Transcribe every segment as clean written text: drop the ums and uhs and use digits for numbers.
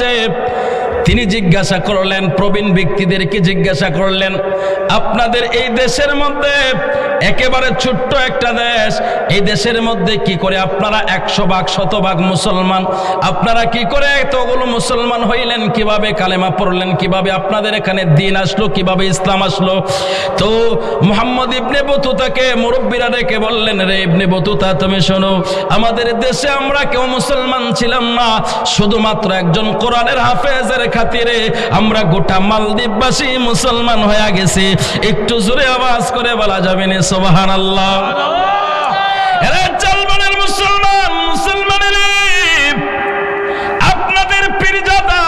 আসছে। তিনি জিজ্ঞাসা করলেন, প্রবীণ ব্যক্তিদেরকে জিজ্ঞাসা করলেন, আপনাদের এই দেশের মধ্যে একেবারে ছোট্ট একটা দেশ, এই দেশের মধ্যে কি করে আপনারা 100 ভাগ 100 ভাগ মুসলমান? আপনারা কি করে এতগুলো মুসলমান হইলেন? কিভাবে কালেমা পড়লেন? কিভাবে আপনাদের এখানে দ্বীন আসলো? কিভাবে ইসলাম আসলো? তো মুহাম্মদ ইবনে বতুতাকে মুরব্বীরা ডেকে বললেন, রে ইবনে বতুতা, তুমি শোনো, আমাদের দেশে আমরা কেউ মুসলমান ছিলাম না, শুধুমাত্র একজন কোরআনের হাফেজের খাতিরে আমরা গোটা মালদ্বীপবাসী মুসলমান হয়ে গেছি। একটু জোরে আওয়াজ করে বলা যাবে না সুবহানাল্লাহ? এরা চলমানের মুসলমান, মুসলমানের আপনাদের পীরজাদা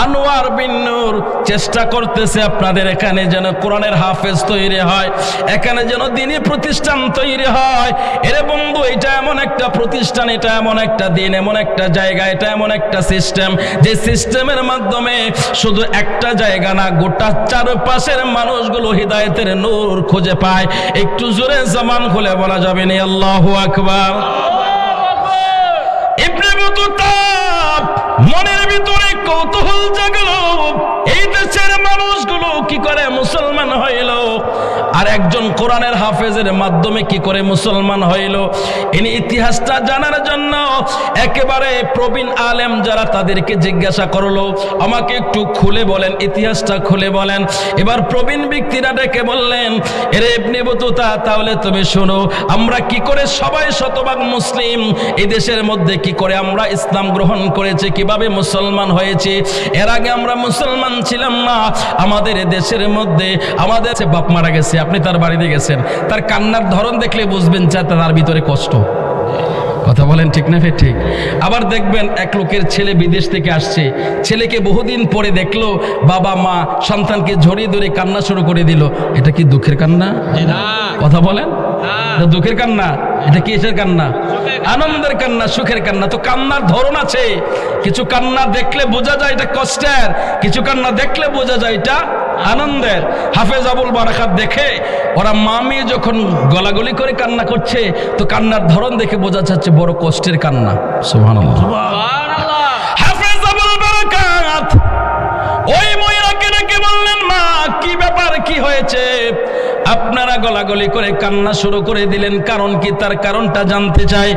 আনোয়ার বিন নূর চেষ্টা করতেছে আপনাদের এখানে যেন কোরআনের হাফেজ তৈরি হয়, এখানে যেন দ্বীনি প্রতিষ্ঠান তৈরি হয়। এরে বন্ধু, এটা এমন একটা প্রতিষ্ঠান, এটা এমন একটা দিন, এমন একটা জায়গা, এটা এমন একটা সিস্টেম, যে সিস্টেমের মাধ্যমে শুধু একটা জায়গা না, গোটা চারপাশের মানুষগুলো হিদায়াতের নূর খুঁজে পায়। একটু জোরে জবান খুলে বলা যাবে না আল্লাহু আকবার? ইবনে বতুতা মনের ভিতরে কৌতূহল জাগলো, এই দেশের মানুষগুলো কি করে মুসলমান হইল, আর একজন কোরআনের হাফেজের মাধ্যমে কি করে মুসলমান হইল। ইনি ইতিহাসটা জানার জন্য একেবারে প্রবীণ আলেম যারা, তাদেরকে জিজ্ঞাসা করলো, আমাকে একটু খুলে বলেন, ইতিহাসটা খুলে বলেন। এবার প্রবীণ ব্যক্তিরা ডেকে বললেন, এরে ইবনে বতুতা, তাহলে তুমি শোনো, আমরা কি করে সবাই 100 ভাগ মুসলিম, এই দেশের মধ্যে কি করে আমরা ইসলাম গ্রহণ করেছি, কিভাবে মুসলমান হয়েছে। এর আগে আমরা মুসলমান ছিলাম না, আমাদের দেশের মধ্যে আমাদের বাপ মারা গেছে, আপনি তার বাড়িতে গেছেন, তার কান্নার ধরন দেখলে বুঝবেন তার ভিতরে কষ্ট। কথা বলেন ঠিক না? ঠিক। আবার দেখবেন এক লোকের ছেলে বিদেশ থেকে আসছে, ছেলেকে বহুদিন পরে দেখলো, বাবা মা সন্তানকে জড়িয়ে ধরে কান্না শুরু করে দিল। এটা কি দুঃখের কান্না? কথা বলেন, দুঃখের কান্না? এটা কি এসের কান্না? আনন্দের কান্না, সুখের কান্না। তো কান্নার ধরন আছে, কিছু কান্না দেখলে বোঝা যায় এটা কষ্টের, কিছু কান্না দেখলে বোঝা যায় এটা আনন্দের। হাফেজ আবুল বারাকাত দেখে ওরা মামি যখন গলাগলি করে কান্না করছে, তো কান্নার ধরন দেখে বোঝা যাচ্ছে বড় কষ্টের কান্না। সুবহানাল্লাহ। হাফেজ আবুল বারাকাত ওই মহিলাকে ডেকে বললেন, মা কি ব্যাপার, কি হয়েছে? আপনারা গলাগলি করে কান্না শুরু করে দিলেন, কারণ কি? তার কারণটা জানতে চাই।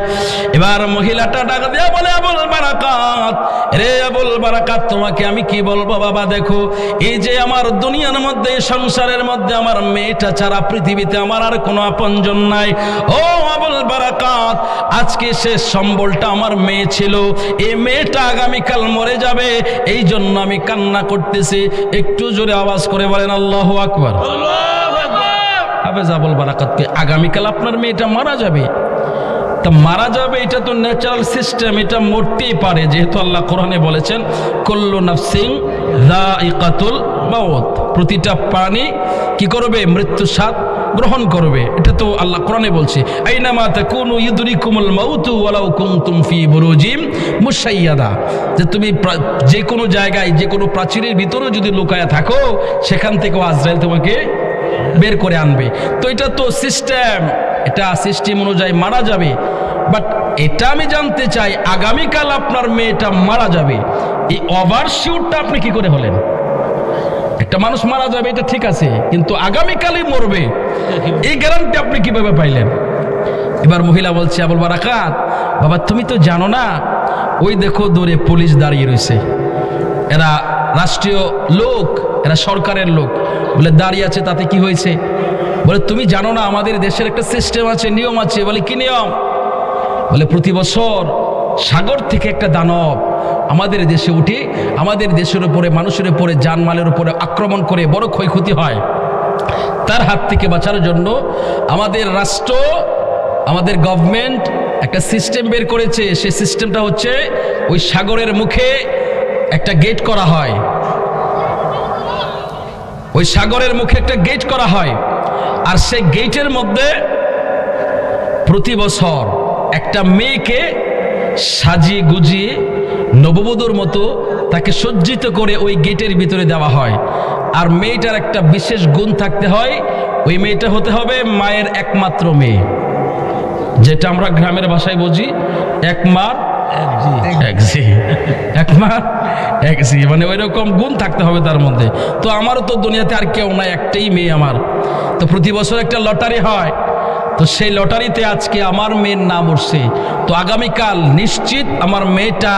এবার মহিলাটা ডাক দিয়া বলে, আবুল বারাকাত, রে আবুল বারাকাত, তোমাকে আমি কি বলবো বাবা, দেখো, এই যে আমার দুনিয়ার মধ্যে, সংসারের মধ্যে আমার মেয়েটা ছাড়া পৃথিবীতে আমার আর কোনো আপনজন নাই। ও আবুল বারাকাত, আজকে শেষ সম্বলটা আমার মেয়ে ছিল, এই মেয়েটা আগামীকাল মরে যাবে, এই জন্য আমি কান্না করতেছি। একটু জোরে আওয়াজ করে বলেন আল্লাহু আকবার। হাফেজ আবুল বারাকাতকে, আগামীকাল আপনার মেয়েটা মারা যাবে, তা মারা যাবে এটা তো ন্যাচারাল সিস্টেম, এটা মরতেই পারে, যেহেতু আল্লাহ কোরআনে বলেছেন কুল্লু নাফসিন যায়িকাতুল মাউত, প্রতিটা প্রাণী কি করবে? মৃত্যু স্বাদ গ্রহণ করবে। এটা তো আল্লাহ কোরআনে বলছে, আইনামা তাকুনু ইউদরিকুমুল মাউতু ওয়ালাউ কুনতুম ফি বুরুজিম মুশাইয়াদা, যে তুমি যে কোনো জায়গায়, যে কোনো প্রাচীরের ভিতরে যদি লুকায়া থাকো, সেখান থেকেও আজরাইল তোমাকে বের করে আনবে। তো এটা তো সিস্টেম, এটা সিস্টেম অনুযায়ী মারা যাবে। বাট এটা আমি জানতে চাই, আগামীকাল আপনার মেয়েটা মারা যাবে, এই ওভারশিওরটা আপনি কি করে হলেন? একটা মানুষ মারা যাবে এটা ঠিক আছে, কিন্তু আগামীকালই মরবে, এই গ্যারান্টি আপনি কিভাবে পাইলেন? এবার মহিলা বলছে, আবুল বারাকাত বাবা, তুমি তো জানো না, ওই দেখো দূরে পুলিশ দাঁড়িয়ে রয়েছে, এরা রাষ্ট্রীয় লোক, এরা সরকারের লোক, বলে দাঁড়িয়ে আছে, তাতে কি হয়েছে? বলে তুমি জানো না আমাদের দেশের একটা সিস্টেম আছে, নিয়ম আছে। বলে কি নিয়ম? বলে প্রতি বছর সাগর থেকে একটা দানব আমাদের দেশে উঠে আমাদের দেশের উপরে, মানুষের উপরে, জানমালের উপরে আক্রমণ করে বড় ক্ষয়ক্ষতি হয়। তার হাত থেকে বাঁচার জন্য আমাদের রাষ্ট্র, আমাদের গভর্নমেন্ট একটা সিস্টেম বের করেছে। সেই সিস্টেমটা হচ্ছে ওই সাগরের মুখে একটা গেট করা হয়, ওই সাগরের মুখে একটা গেট করা হয়, আর সেই গেটের মধ্যে প্রতি বছর একটা মেয়েকে সাজিয়ে গুজিয়ে নববধূর মতো তাকে সজ্জিত করে ওই গেটের ভিতরে দেওয়া হয়। আর মেয়েটার একটা বিশেষ গুণ থাকতে হয়, ওই মেয়েটা হতে হবে মায়ের একমাত্র মেয়ে, যেটা আমরা গ্রামের ভাষায় বুঝি এক মার এক মা এক জি, মানে ওই রকম গুণ থাকতে হবে তার মধ্যে। তো আমারও তো দুনিয়াতে আর কেউ নাই, একটাই মেয়ে আমার। তো প্রতি বছর একটা লটারি হয়, তো সেই লটারিতে আজকে আমার মেয়ের নাম উঠছে। তো আগামীকাল নিশ্চিত আমার মেয়েটা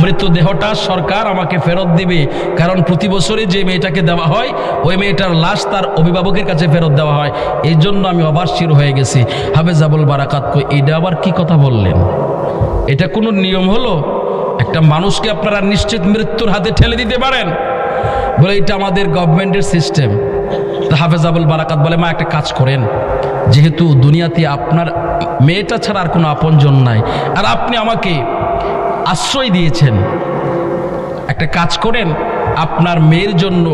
মৃতদেহটা সরকার আমাকে ফেরত দিবে, কারণ প্রতি বছরই যে মেয়েটাকে দেওয়া হয় ওই মেয়েটার লাশ তার অভিভাবকের কাছে ফেরত দেওয়া হয়। এই জন্য আমি অবাশ্চির হয়ে গেছি। হাফেজ আবুল বারাকাত কই, এটা আবার কি কথা বললেন? এটা কোনো নিয়ম হলো? একটা মানুষকে আপনারা নিশ্চিত মৃত্যুর হাতে ঠেলে দিতে পারেন? বলে এটা আমাদের গভর্নমেন্টের সিস্টেম। তো হাফেজ আবুল বারাকাত বলে, মা একটা কাজ করেন, যেহেতু দুনিয়াতে আপনার মেয়েটা ছাড়া আর কোনো আপনজন নাই, আর আপনি আমাকে আশ্রয় দিয়েছেন, একটা কাজ করেন, আপনার মেয়ের জন্য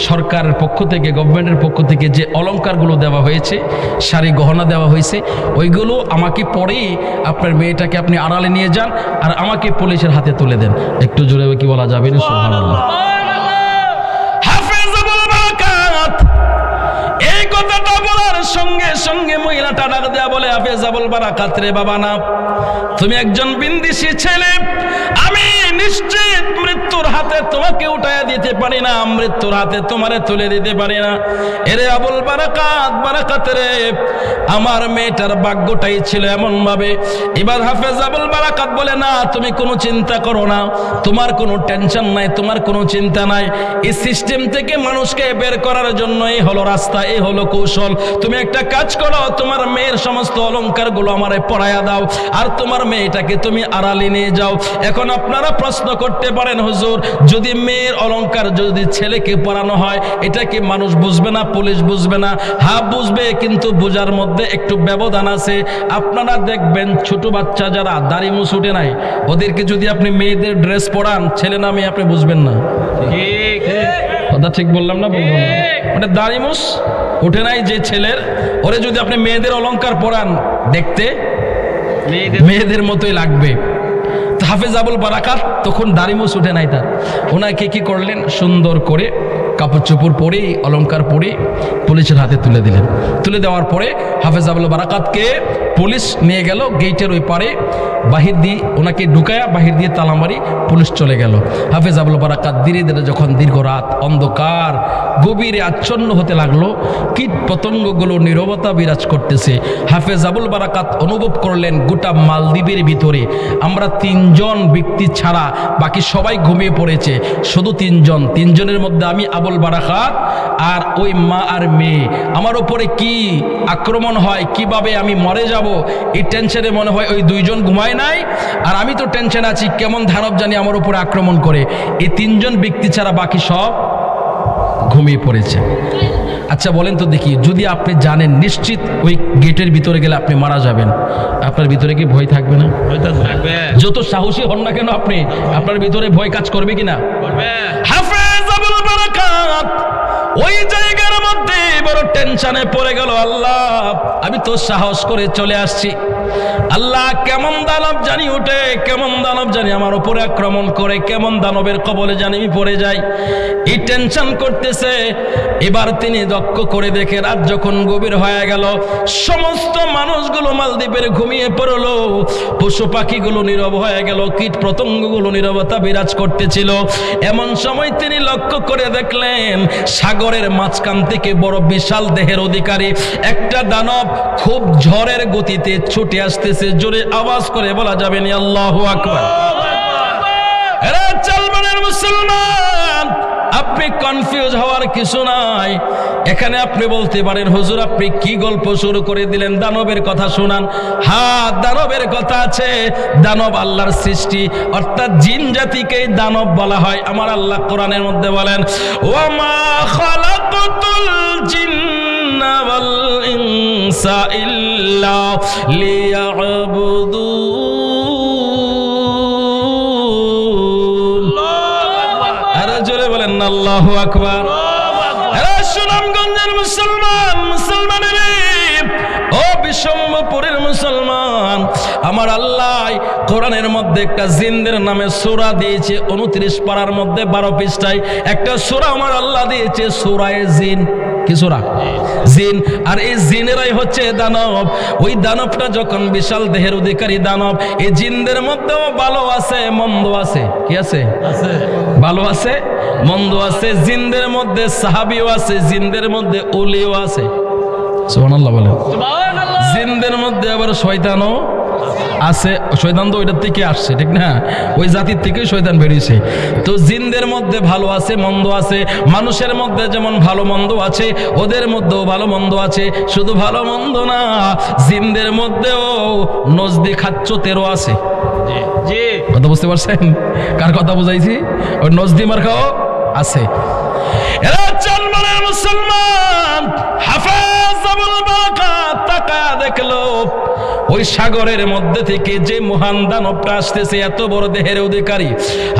সরকারের পক্ষ থেকে, গভর্নমেন্টের পক্ষ থেকে যে অলংকারগুলো দেওয়া হয়েছে, শাড়ি গহনা দেওয়া হয়েছে, ওইগুলো আমাকে পরেই আপনার মেয়েটাকে আপনি আড়ালে নিয়ে যান আর আমাকে পুলিশের হাতে তুলে দেন। একটু জোরে কি বলা যাবে না? সুবহানাল্লাহ। হাফেজ আবুল বারাকাত এই কথাটা বলার সঙ্গে সঙ্গে মহিলাটা ডাক দেয়া বলে, হাফেজ আবুল বারাকাত রে বাবা না, তুমি একজন বিন্দিসি ছেলে, আমি নিশ্চিত মৃত্যুর হাতে তোমাকে উঠাইয়া দিতে পারি না, মৃত্যুর হাতে তোমারে তুলে দিতে পারি না। এরে আবুল বারাকাত, বারাকাত রে, আমার মেয়েটার ভাগ্যটাই ছিল এমন ভাবে। এবার হাফেজ আবুল বারাকাত বলে, না তুমি কোনো চিন্তা করো না, তোমার কোনো টেনশন নাই, তোমার কোনো চিন্তা নাই। এই সিস্টেম থেকে মানুষকে বের করার জন্য এই হলো রাস্তা, এই হলো কৌশল। তুমি একটা কাজ করো, তোমার মেয়ের সমস্ত অলংকার গুলো আমারে পরাইয়া দাও, আর তোমার মেয়েটাকে তুমি আড়ালে নিয়ে যাও। এখন আপনারা প্রশ্ন করতে পারেন, হুজুর যদি মেয়ের অলংকার যদি ছেলেকে পরানো হয়, এটা কি মানুষ বুঝবে না, পুলিশ বুঝবে না? হ্যাঁ বুঝবে, কিন্তু বোঝার মধ্যে একটু ব্যবধান আছে। আপনারা দেখবেন ছোট বাচ্চা যারা দাড়ি মুছ উঠে নাই, ওদেরকে যদি আপনি মেয়েদের ড্রেস পরান, ছেলে না মেয়ে, আপনি বুঝবেন না। কথা ঠিক বললাম না? বলবো না, মানে দাড়ি মুছ উঠে নাই যে ছেলের, ওরে যদি আপনি মেয়েদের অলংকার পরান, দেখতে মেয়েদের মতোই লাগবে। হাফেজ আবুল বারাকাত তখন দাড়িমুছ উঠে নাই তার, ওনাকে কি করলেন, সুন্দর করে কাপড় চোপড় পরে, অলংকার পরে পুলিশের হাতে তুলে দিলেন। তুলে দেওয়ার পরে হাফেজ আবুল বারাকাতকে পুলিশ নিয়ে গেল গেটের ওই পারে, বাহির দিয়ে ওনাকে ঢুকায়া বাহির দিয়ে তালা মারি পুলিশ চলে গেল। হাফেজ আবুল বারাকাত ধীরে ধীরে যখন দীর্ঘ রাত অন্ধকার গভীরে আচ্ছন্ন হতে লাগলো, কীট পতঙ্গগুলো নীরবতা বিরাজ করতেছে, হাফেজ আবুল বারাকাত অনুভব করলেন গোটা মালদ্বীপের ভিতরে আমরা তিনজন ব্যক্তি ছাড়া বাকি সবাই ঘুমিয়ে পড়েছে, শুধু তিনজনের মধ্যে আমি আবুল বারাকাত আর ওই মা আর মেয়ে। আমার উপরে কি আক্রমণ হয়, কিভাবে আমি মরে যাব, এই টেনশনে মনে হয় ওই দুইজন ঘুমায় নাই, আর আমি তো টেনশন আছি কেমন ধানব জানি আমার উপরে আক্রমণ করে। এই তিনজন ব্যক্তি ছাড়া বাকি সব ঘুমিয়ে পড়েছে। আচ্ছা বলেন তো দেখি, যদি আপনি জানেন নিশ্চিত ওই গেটের ভিতরে গেলে আপনি মারা যাবেন, আপনার ভিতরে কি ভয় থাকবে না? যত সাহসী হন না কেন আপনি, আপনার ভিতরে ভয় কাজ করবে কিনা? হাফেজ আবুল বারাকাত ওই জায়গার মধ্যে বড় টেনশনে পড়ে গেল। আল্লাহ, আমি তো সাহস করে চলে আসছি, আল্লাহ কেমন দানব জানি উঠে, কেমন দানব জানি আমার উপরে আক্রমণ করে, কেমন দানবের কবলে জানি আমি পড়ে যাই, এই টেনশন করতেছে। এবার তিনি দক্ষ করে দেখে রাত যখন গভীর হয়ে গেল, সমস্ত মানুষগুলো মালদ্বীপের ঘুমিয়ে পড়লো, পশু পাখিগুলো নীরব হয়ে গেল, কীট পতঙ্গগুলো নীরবতা বিরাজ করতেছিল। এমন সময় তিনি লক্ষ্য করে দেখলেন সাগরের মাঝখান থেকে বড় বিশাল দেহের অধিকারী একটা দানব খুব ঝড়ের গতিতে ছুটে আসতেছে। জোরে আওয়াজ করে বলা যাবে না আল্লাহু আকবার? এরা চালমানের মুসলমান, আপনি কনফিউজ হওয়ার কিছু নাই। এখানে আপনি বলতে পারেন, হুজুর আপনি কি গল্প শুরু করে দিলেন, দানবের কথা শোনান। হ্যাঁ, দানবের কথা আছে। দানব আল্লাহর সৃষ্টি, অর্থাৎ জিন জাতিকেই দানব বলা হয়। আমার আল্লাহ কোরআনের মধ্যে বলেন, ওয়ামা খালাকাতুল জিন্না ওয়াল ইনসা ইল্লা লিয়াবুদুন। আরে জোরে বলেন না আল্লাহু আকবার। সুনামগঞ্জের মুসলমানের ও সম্ভবপুরের মুসলমান, আমার আল্লাহ কোরআনের মধ্যে একটা জিনদের নামে সূরা দিয়েছে। 29 পারার মধ্যে 12 পৃষ্ঠায় একটা সূরা আমার আল্লাহ দিয়েছে, সূরায়ে জিন। কি সূরা? জিন। আর এই জিনেরাই হচ্ছে দানব। ওই দানবটা যখন বিশাল দেহের অধিকারী দানব, এই জিনদের মধ্যেও ভালো আছে মন্দ আছে। কি আছে? ভালো আছে মন্দ আছে। জিনদের মধ্যে সাহাবীও আছে, জিনদের মধ্যে ওলিও আছে। সুবহানাল্লাহ বলেন। জিনদের মধ্যে আবার শয়তানও আছে। শয়তান তো ওইটার থেকে আসছে, ঠিক না? ওই জাতির থেকে শয়তান বেরিয়েছে। তো জিনদের মধ্যে ভালো আছে মন্দ আছে। মানুষের মধ্যে যেমন ভালো মন্দ আছে, ওদের মধ্যেও ভালো মন্দ আছে। শুধু ভালো মন্দ না, জিনদের মধ্যেও নজদি খাচ্চতেরও আছে। কথা বুঝতে পারছেন কার কথা বুঝাইছি? ওই নজদি মার্কাও আছে। এরা জানমানের মুসলমান। হাফেজ আবুল বারাকাত তাকায়া দেখলো ওই সাগরের মধ্যে থেকে যে মহান দানবটা আসতেছে, এত বড় দেহের অধিকারী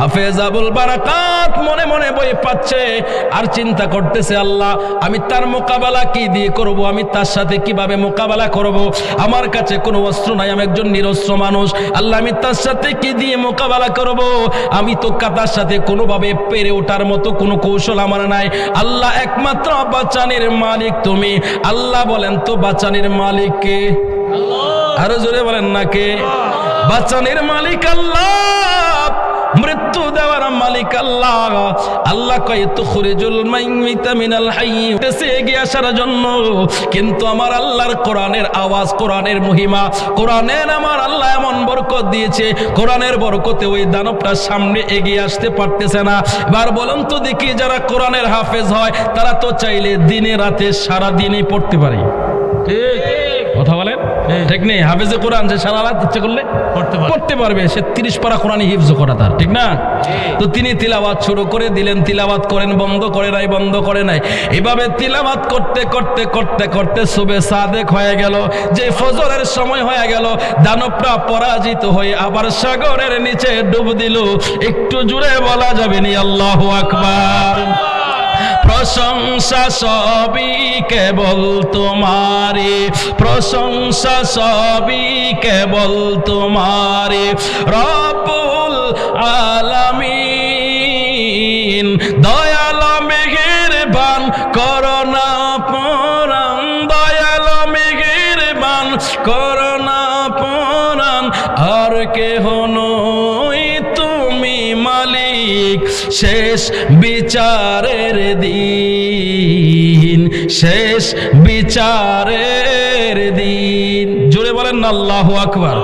হাফেজ আবুল বারাকাত মনে মনে বই পাচ্ছে আর চিন্তা করতেছে, আল্লাহ আমি তার মোকাবেলা কি দিয়ে করব, আমি তার সাথে কিভাবে মোকাবেলা করব? আমার কাছে কোনো অস্ত্র নাই, আমি একজন নিরস্ত্র মানুষ। আল্লাহ আমি তার সাথে কি দিয়ে মোকাবেলা করব? আমি তো তার সাথে কোনোভাবে পেরে ওঠার মতো কোনো কৌশল আমার নাই। আল্লাহ একমাত্র বাঁচানির মালিক তুমি। আল্লাহ বলেন তো বাঁচানির মালিক কে? আরো জোরে বলেন না কে? বাঁচানির মালিক আল্লাহ, মৃত্যু দেওয়ার মালিক আল্লাহ। আল্লাহ কয় তুখরিজুল মাইয়িতা মিনাল হাইয়্যি, দেশে এগিয়ে আসার জন্য। কিন্তু আমার আল্লাহর কোরআনের আওয়াজ, কোরআনের মহিমা, কোরআনের আমার আল্লাহ এমন বরকত দিয়েছে, কোরআনের বরকতে ওই দানবটার সামনে এগিয়ে আসতে পারতেছে না। এবার বলুন তো দেখি, যারা কোরআনের হাফেজ হয় তারা তো চাইলে দিনে রাতে সারা দিনই পড়তে পারে। ঠিক কথা বলেন? ঠিক নেই? হাফেজে কোরআন যে সারা রাত ইচ্ছে করলে পড়তে পারবে। সে 30 পারা কোরআনই হিফজ করা তার, ঠিক না? তো তিনি তিলাওয়াত শুরু করে দিলেন, তিলাওয়াত করেন, বন্ধ করে নাই। এভাবে তিলাওয়াত করতে করতে করতে করতে সুবে সাদেক হয়ে গেল, যে ফজরের সময় হয়ে গেল। দানবটা পরাজিত হয়ে আবার সাগরের নিচে ডুব দিল। একটু জুড়ে বলা যাবে নি আল্লাহু আকবার। প্রশংসা সবই কেবল তোমারে, প্রশংসা সবই কেবল তোমারে রব্বুল আলামিন। দয়াল মেহেরবান করোনা পরাণ, দয়াল মেহেরবান করোনা পরাণ। আর কেহ নই তুমি মালিক, শেষ বিচারের দিন, শেষ বিচারের দিন। জোরে বলেন না আল্লাহু আকবার।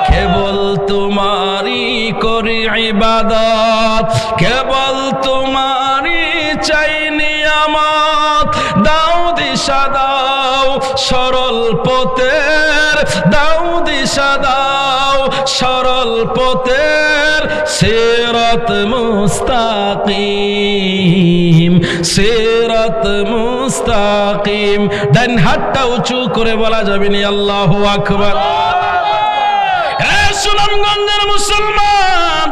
কেবল তোমারই করি ইবাদত, কেবল তোমারই চাই নিয়ামত। দাও দিশা দাও সরল পথের, দাও দিশা দাও সরল পথের। সিরাত মুস্তাকিম, সিরাত মুস্তাকিম। ডান হাতটা উঁচু করে বলা যাবে নি আল্লাহু আকবার। সুনামগঞ্জের মুসলমান,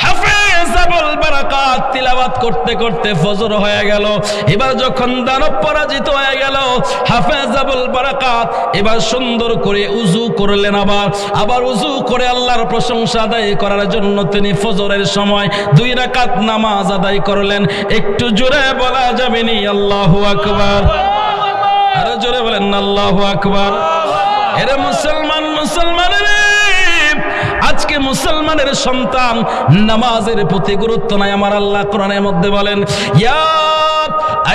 হাফেজ আবুল বারাকাত তিলাওয়াত করতে করতে ফজর হয়ে গেল। এবার যখন দানব পরাজিত হয়ে গেল, হাফেজ আবুল বারাকাত এবার সুন্দর করে উযু করলেন। আবার উযু করে আল্লাহর প্রশংসা আদায় করার জন্য তিনি ফজরের সময় 2 রাকাত নামাজ আদায় করলেন। একটু জোরে বলা যাবে নি আল্লাহু আকবার। আরো জোরে বলেন না আল্লাহু আকবার। এরে মুসলমান, মুসলমানের আজকে মুসলমানের সন্তান নামাজের প্রতি গুরুত্ব নাই। আমার আল্লাহ কোরআনের মধ্যে বলেন, ইয়া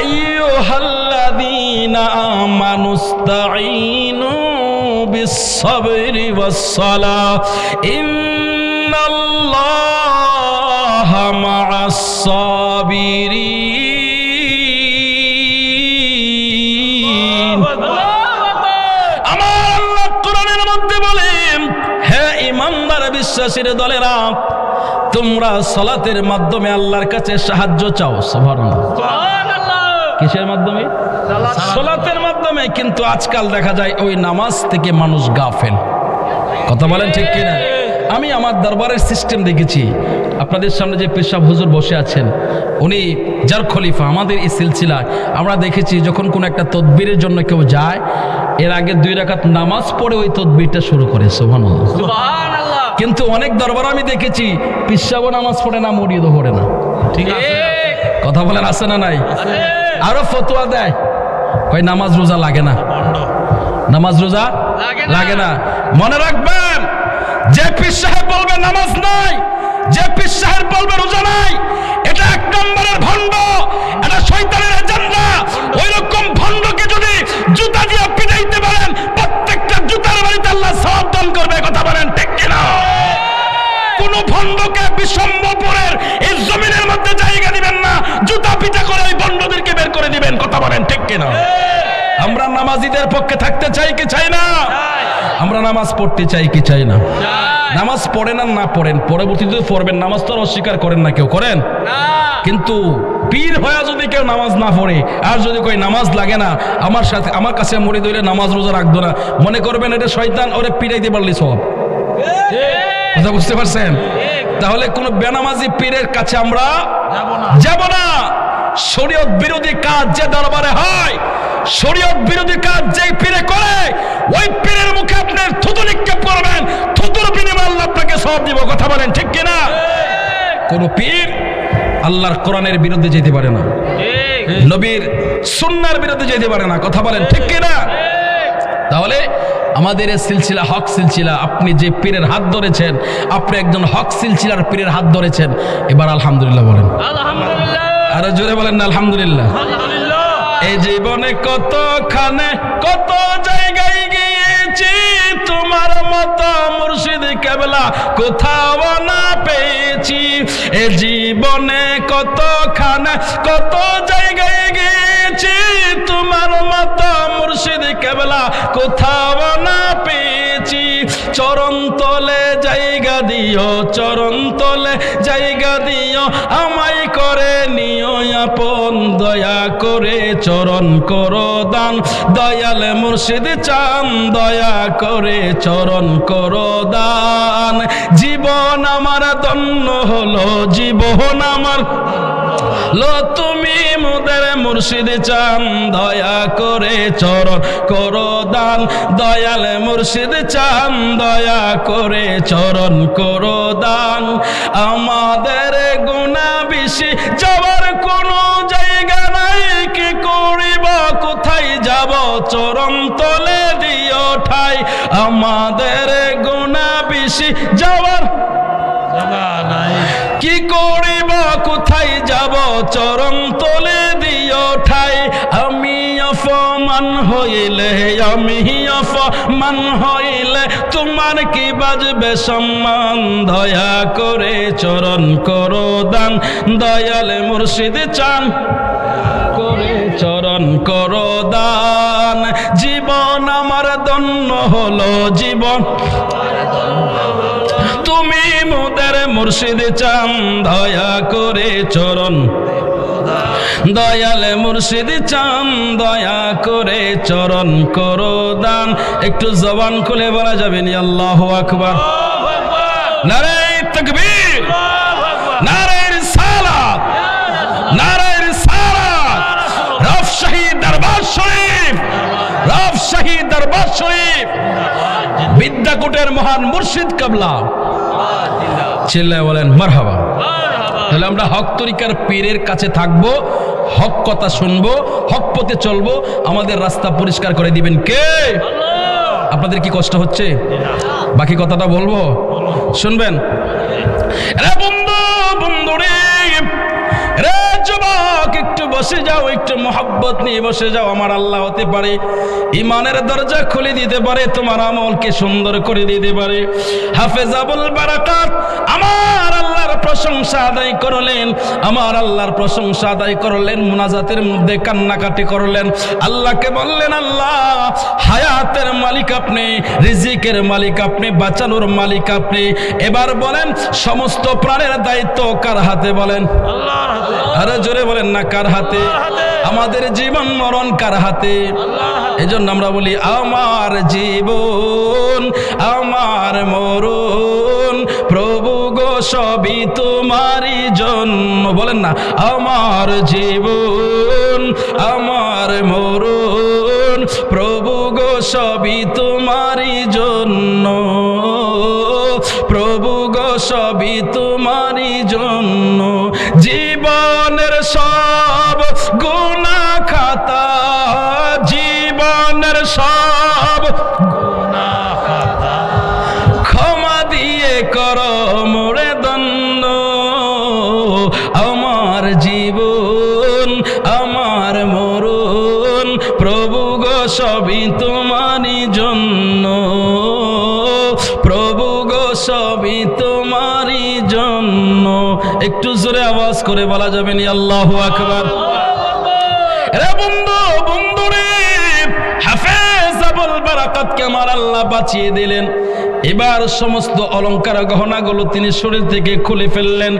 আইয়ুহাল্লাযীনা আমানুস্তাঈনু বিস-সাবরি ওয়াস-সালাহ ইন্নাল্লাহা মা'আস-সাবিরিন। আমার আল্লাহ কোরআনের মধ্যে বলেন, হে ঈমানদার বিশ্বাসীর দলেরা, তোমরা সালাতের মাধ্যমে আল্লাহর কাছে সাহায্য চাও। সুবহানাল্লাহ। কিসের মাধ্যমে? সালাতের মাধ্যমে। কিন্তু আজকাল দেখা যায় ওই নামাজ থেকে মানুষ গাফেল। কথা বলেন ঠিক কিনা? আমি আমার দরবারের সিস্টেম দেখেছি। আপনাদের সামনে যে পেশাব হুজুর বসে আছেন, উনি যার খলিফা, আমাদের এই সিলসিলায় আমরা দেখেছি যখন কোনো একটা তদবিরের জন্য কেউ যায়, এর আগে 2 রাকাত নামাজ পড়ে ওই তাকবীরটা শুরু করে। সুবহানাল্লাহ সুবহানাল্লাহ। কিন্তু অনেক দরবার আমি দেখেছি পিসাবও নামাজ পড়ে না, মরিদও পড়ে না। ঠিক কথা বলেন আছে না নাই? আছে। আরো ফতোয়া দেয়, কই নামাজ রোজা লাগে না, নামাজ রোজা লাগে না। মনে রাখবেন, যে পীর সাহেব বলবে নামাজ নাই, যে পীর সাহেব বলবে রোজা নাই, এটা 1 নম্বরের ভণ্ড, এটা শয়তানের এজেন্ডা। ওই রকম ভণ্ডকে যদি জুতা দিয়ে পিটাইতে পারেন, প্রত্যেকটা জুতার বাড়িতে আল্লাহ সওয়াব দান করবে। কথা বলেন ঠিক কিনা? কোন ভণ্ডকে বিশ্বম্ভরপুরের এই জমিনের মধ্যে জায়গা দিবেন না, জুতা পিটা করে ওই ভণ্ডদেরকে বের করে দিবেন। কথা বলেন ঠিক কিনা? আমরা নামাজিদের পক্ষে থাকতে চাই কি চাই না? আমরা নামাজ পড়তে চাই কি চাই না? নামাজ পড়েন আর না পড়েন, পরবর্তীতে পড়বেন। নামাজ তো আর অস্বীকার করেন না, কেউ করেন? কিন্তু পীর হয়ে যদি কেউ নামাজ না পড়ে আর যদি কই নামাজ লাগে না, আমার সাথে আমার কাছে মরে দইলে নামাজ রোজা রাখতো না, মনে করবেন এটা শয়তান, ওরে পিটাইতে পারলি সব। কথা বুঝতে পারছেন? তাহলে কোন বেনামাজি পীরের কাছে আমরা যাব না। শরীয়ত বিরোধী কাজ যে দরবারে হয়, শরীয়ত বিরোধী কাজ যেই পীরে করে, ওই পীরের মুখে আপনার থুতু নিক্ষেপ করবেন, থুতুর বিনিময়ে আল্লাহ আপনাকে সওয়াব দিব। কথা বলেন ঠিক কিনা? কোন পীর আল্লাহর কোরআনের বিরুদ্ধে যেতে পারে না, নবীর সুন্নাহর বিরুদ্ধে যেতে পারে না। কথা বলেন ঠিক কিনা? তাহলে আমাদের এই সিলসিলা হক সিলসিলা, আপনি যে পীরের হাত ধরেছেন, আপনি একজন হক সিলসিলার পীরের হাত ধরেছেন। এবার আলহামদুলিল্লাহ বলেন। আলহামদুলিল্লাহ। আরো জোরে বলেন না আলহামদুলিল্লাহ। আলহামদুলিল্লাহ। এই জীবনে কতখানে কত জায়গায় গিয়েছি, তোমার মতো মুর্শিদ কেবলা কোথাও না পেয়েছি। এই জীবনে কতখানে কত জায়গায় গিয়েছি, তোমার মতো মুর্শিদ কেবলা কোথাও না পেয়েছি। চরণ তলে জায়গা দিও, চরণ তলে জায়গা দিও, আমায় করে নিও আপন, দয়া করে চরণ করো দান, দয়াল মুর্শিদ চান, দয়া করে চরণ করো দান। জীবন আমার ধন্য হলো, জীবন আমার লো, তুমি মোদের মুর্শিদ চান, দয়া করে চরণ করো দান, দয়াল মুর্শিদ চান, দয়া করে চরণ করো দান। আমাদের গুনাহ বেশি, যাওয়ার কোনো জায়গা নাই, কি করিব কোথায় যাব, চরণ তলে দিও ঠাই। আমাদের গুনাহ বেশি, যাওয়ার কি করিব কোথায় যাব, চরণ তলে দিও ঠাই। আমি অপমান হইলে, আমি অপমান হইলে, তোমার কি বাজবে সম্মান, দয়া করে চরণ করো দান, দয়াল মুর্শিদ চান করে চরণ করো দান। জীবন আমার ধন্য হলো, জীবন তুমি মোদের মুর্শিদ চান, দয়া করে চরণ, দয়াল মুর্শিদ চান, দয়া করে চরণ করো দান। একটু জবান খুলে বলা যাবে নি আল্লাহু আকবার, নারে তাকবীর, নারে রিসালাত, নারে রিসালাত। রাজশাহী দরবার শরীফ, রাজশাহী দরবার শরীফ, বিদ্যাকুটের মহান মুর্শিদ কাবলা, চিল্লায় বলেন মারহাবা। তাহলে আমরা হক তরিকার পীরের কাছে থাকবো, হক কথা শুনবো, হক পথে চলবো। আমাদের রাস্তা পরিষ্কার করে দিবেন কে? আপনাদের কি কষ্ট হচ্ছে? বাকি কথাটা বলবো, শুনবেন? রে বন্ধু, বন্ধু রে, রে যুবক, একটু বসে যাও, একটু মোহাব্বত নিয়ে বসে যাও। আমার আল্লাহ হতে পারে ইমানের দরজা খুলে দিতে পারে, তোমার আমলকে সুন্দর করে দিতে পারে। হাফেজ আবুল বারাকাত আমার আল্লাহর প্রশংসা আদায় করলেন, আমার আল্লাহর প্রশংসা আদায় করলেন, মুনাজাতের মধ্যে কান্নাকাটি করলেন, আল্লাহকে বললেন, আল্লাহ হায়াতের মালিক আপনি, রিজিকের মালিক আপনি, বাঁচানোর মালিক আপনি। এবার বলেন সমস্ত প্রাণের দায়িত্ব কার হাতে? বলেন আল্লাহর হাতে। আরে জোরে বলেন না কার হাতে? আমাদের জীবন মরণ কার হাতে? এজন্য আমরা বলি আমার জীবন আমার মরণ প্রভু গো সবই তোমারই জন্য। বলেন না আমার জীবন আমার মরণ প্রভু গো সবই তোমারই জন্য, প্রভু গো সবই তোমারই জন্য। জীবনের সব গুনাহ খাতা, জীবনের সব গুনাহ খাতা ক্ষমা দিয়ে করো মোরে দণ্ড। আমার জীবন আমার মরণ প্রভু গো সবই তোমারই জন্য, প্রভু গো সবই তোমারই জন্য। একটু জোরে আওয়াজ করে বলা যাবে নি আল্লাহু আকবার? রে বন্ধু, বন্ধু রে, হাফেজ আবুল বারাকাতকে আমার আল্লাহ বাঁচিয়ে দিলেন। এবার সমস্ত অলংকার গহনাগুলো তিনি শরীর থেকে খুলে ফেললেন।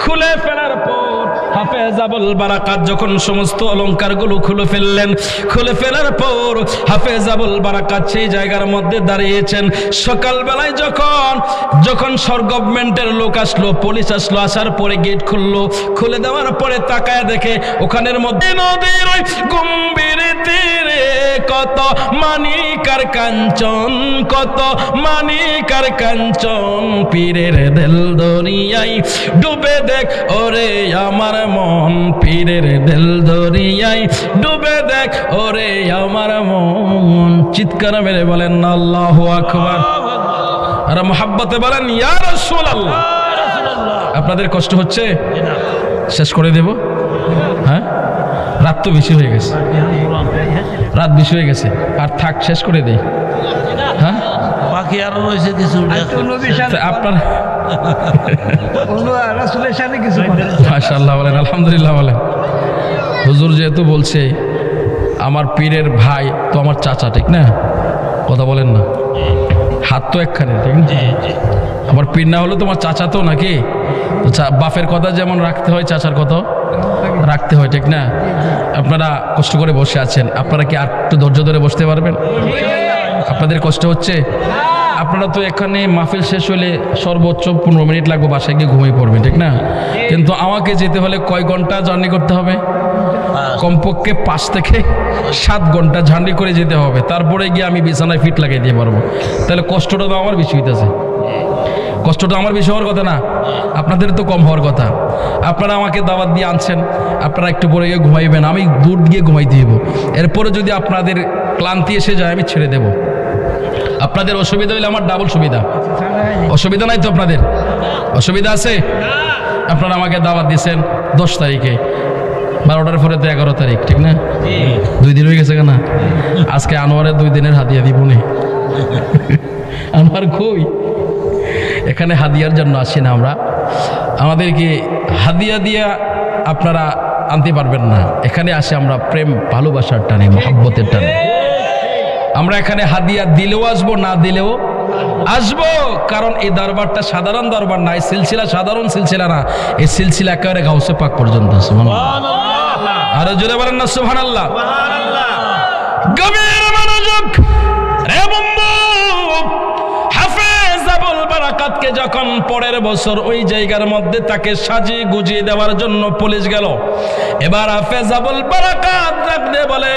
খুলে ফেলার পর হাফেজ আবুল বারাকাত যখন সমস্ত অলংকারগুলো খুলে ফেললেন, খুলে ফেলার পর হাফেজ আবুল বারাকাত সেই জায়গার মধ্যে দাঁড়িয়েছেন। সকালবেলায় যখন গভর্নমেন্টের লোক আসলো, পুলিশ আসলো, আসার পরে গেট খুললো। খুলে দেওয়ার পরে তাকায় দেখে ওখানের মধ্যে নদীর ওই গম্ভীর তীরে কত মানিকার কাঞ্চন, কত মানিকার কাঞ্চন। পীরের দিল দরিয়ায় ডুবে দেখ ওরে আমার মন, পীরের দিল দরিয়ায় ডুবে দেখ ওরে আমার মন। চিৎকার মেরে বলেন আল্লাহু আকবার, আর মোহাব্বতে বলেন ইয়া রাসূলুল্লাহ। আপনাদের কষ্ট হচ্ছে? শেষ করে দেব? হ্যাঁ, রাত তো বেশি হয়ে গেছে, রাত বেশি হয়ে গেছে। আর থাক, শেষ করে দেই। হ্যাঁ, বাকি আরো রয়েছে কিছু। আপনার রাসূলের শানে কিছু মাশাআল্লাহ বলেন, আলহামদুলিল্লাহ বলেন। হুজুর যেহেতু বলছে আমার পীরের ভাই তো আমার চাচা, ঠিক না? কথা বলেন না, হাত তো একখানে, ঠিক না? আমার পীর না হলে তোমার চাচা তো নাকি? বাপের কথা যেমন রাখতে হয়, চাচার কথা রাখতে হয়, ঠিক না? আপনারা কষ্ট করে বসে আছেন, আপনারা কি আর একটু ধৈর্য ধরে বসতে পারবেন? আপনাদের কষ্ট হচ্ছে? আপনারা তো এখানে মাহফিল শেষ হলে সর্বোচ্চ 15 মিনিট লাগবে, বাসায় গিয়ে ঘুমিয়ে পড়বেন, ঠিক না? কিন্তু আমাকে যেতে হলে কয় ঘন্টা জার্নি করতে হবে? কমপক্ষে 5 থেকে 7 ঘন্টা জার্নি করে যেতে হবে। তারপরে গিয়ে আমি বিছানায় ফিট লাগিয়ে দিতে পারবো। তাহলে কষ্টটা তো আমার বেশি হইতেছে। কষ্টটা আমার বেশি হওয়ার কথা না, আপনাদের তো কম হওয়ার কথা। আপনারা আমাকে দাওয়াত দিয়ে আনছেন, আপনারা একটু পরে গিয়ে ঘুমাইবেন, আমি দূর গিয়ে ঘুমাইতে দিব। এরপরে যদি আপনাদের ক্লান্তি এসে যায় আমি ছেড়ে দেব। আপনাদের অসুবিধা হইলে আমার ডাবল সুবিধা। অসুবিধা নাই তো আপনাদের? অসুবিধা আছে? আপনারা আমাকে দাওয়াত দিয়েছেন 10 তারিখে, 12টার পরে তো 11 তারিখ, ঠিক না? 2 দিন হয়ে গেছে কেনা? আজকে আনোয়ারের 2 দিনের হাদিয়া দিব নে। আনোয়ার কই? এখানে হাদিয়ার জন্য আসি না আমরা, আমাদেরকে হাদিয়া দিয়া আপনারা আনতে পারবেন না। এখানে আসে আমরা প্রেম ভালোবাসার টানে, মহব্বতের টানে। আমরা এখানে হাদিয়া দিলেও আসবো, না দিলেও আসবো, কারণ এই দরবারটা সাধারণ দরবার না, এই সিলসিলা সাধারণ সিলসিলা না, এই সিলসিলা একেবারে গাউসে পাক পর্যন্ত। সুবহানাল্লাহ, আরো জোরে বলেন না সুবহানাল্লাহ। গভীর মনোযোগ রে বন্ধু, হাফেজ আবুল বারাকাতকে যখন পরের বছর ওই জায়গার মধ্যে তাকে সাজিয়ে গুজিয়ে দেওয়ার জন্য পুলিশ গেল। এবার হাফেজ আবুল বারাকাত ডাক দিয়ে বলে,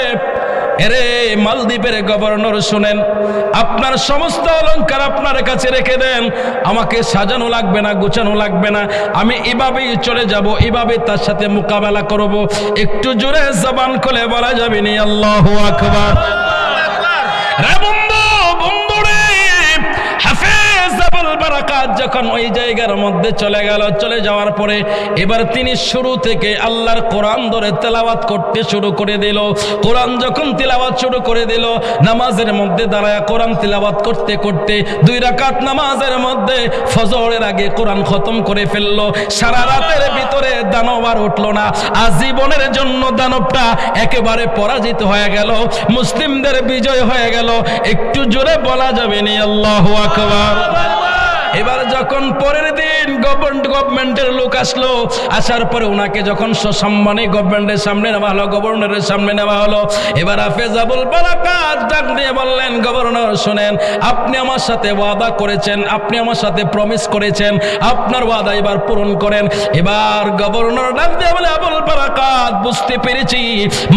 এরে মালদ্বীপের গভর্নর শুনেন, আপনার সমস্ত অলংকার আপনার কাছে রেখে দেন, আমাকে সাজানো লাগবে না, গোছানো লাগবে না, আমি এভাবেই চলে যাব, এভাবে তার সাথে মোকাবেলা করব। একটু জোরে জবান খুলে বলা যাবে নি আল্লাহু আকবার? রে বন্ধু, বন্ধু রে, হাফেজ আবুল বারাকাত যখন ওই জায়গার মধ্যে চলে গেল, চলে যাওয়ার পরে এবার তিনি শুরু থেকে আল্লাহর কোরআন ধরে তেলাওয়াত করতে শুরু করে দিল। কোরআন যখন তেলাওয়াত শুরু করে দিল, নামাজের মধ্যে দাঁড়ায় কোরআন তেলাওয়াত করতে করতে 2 রাকাত নামাজের মধ্যে ফজরের আগে কোরআন খতম করে ফেললো। সারা রাতের ভিতরে দানব আর উঠলো না, আজীবনের জন্য দানবটা একেবারে পরাজিত হয়ে গেল, মুসলিমদের বিজয় হয়ে গেল। একটু জোরে বলা যাবে নি আল্লাহু আকবার? এবার যখন পরের দিন একদিন গভর্নমেন্টের লোক আসলো, আসার পরে ওনাকে যখন সসম্মানে গভর্নমেন্টের সামনে নেওয়া হলো, গভর্নরের সামনে নেওয়া হলো, এবার হাফেজ আবুল বারাকাত ডাক দিয়ে বললেন, গভর্নর শুনেন, আপনি আমার সাথে ওয়াদা করেছেন, আপনি আমার সাথে প্রমিস করেছেন, আপনার ওয়াদা এবার পূরণ করেন। এবার গভর্নর ডাক দিয়ে বলে, আবুল বারাকাত, বুঝতে পেরেছি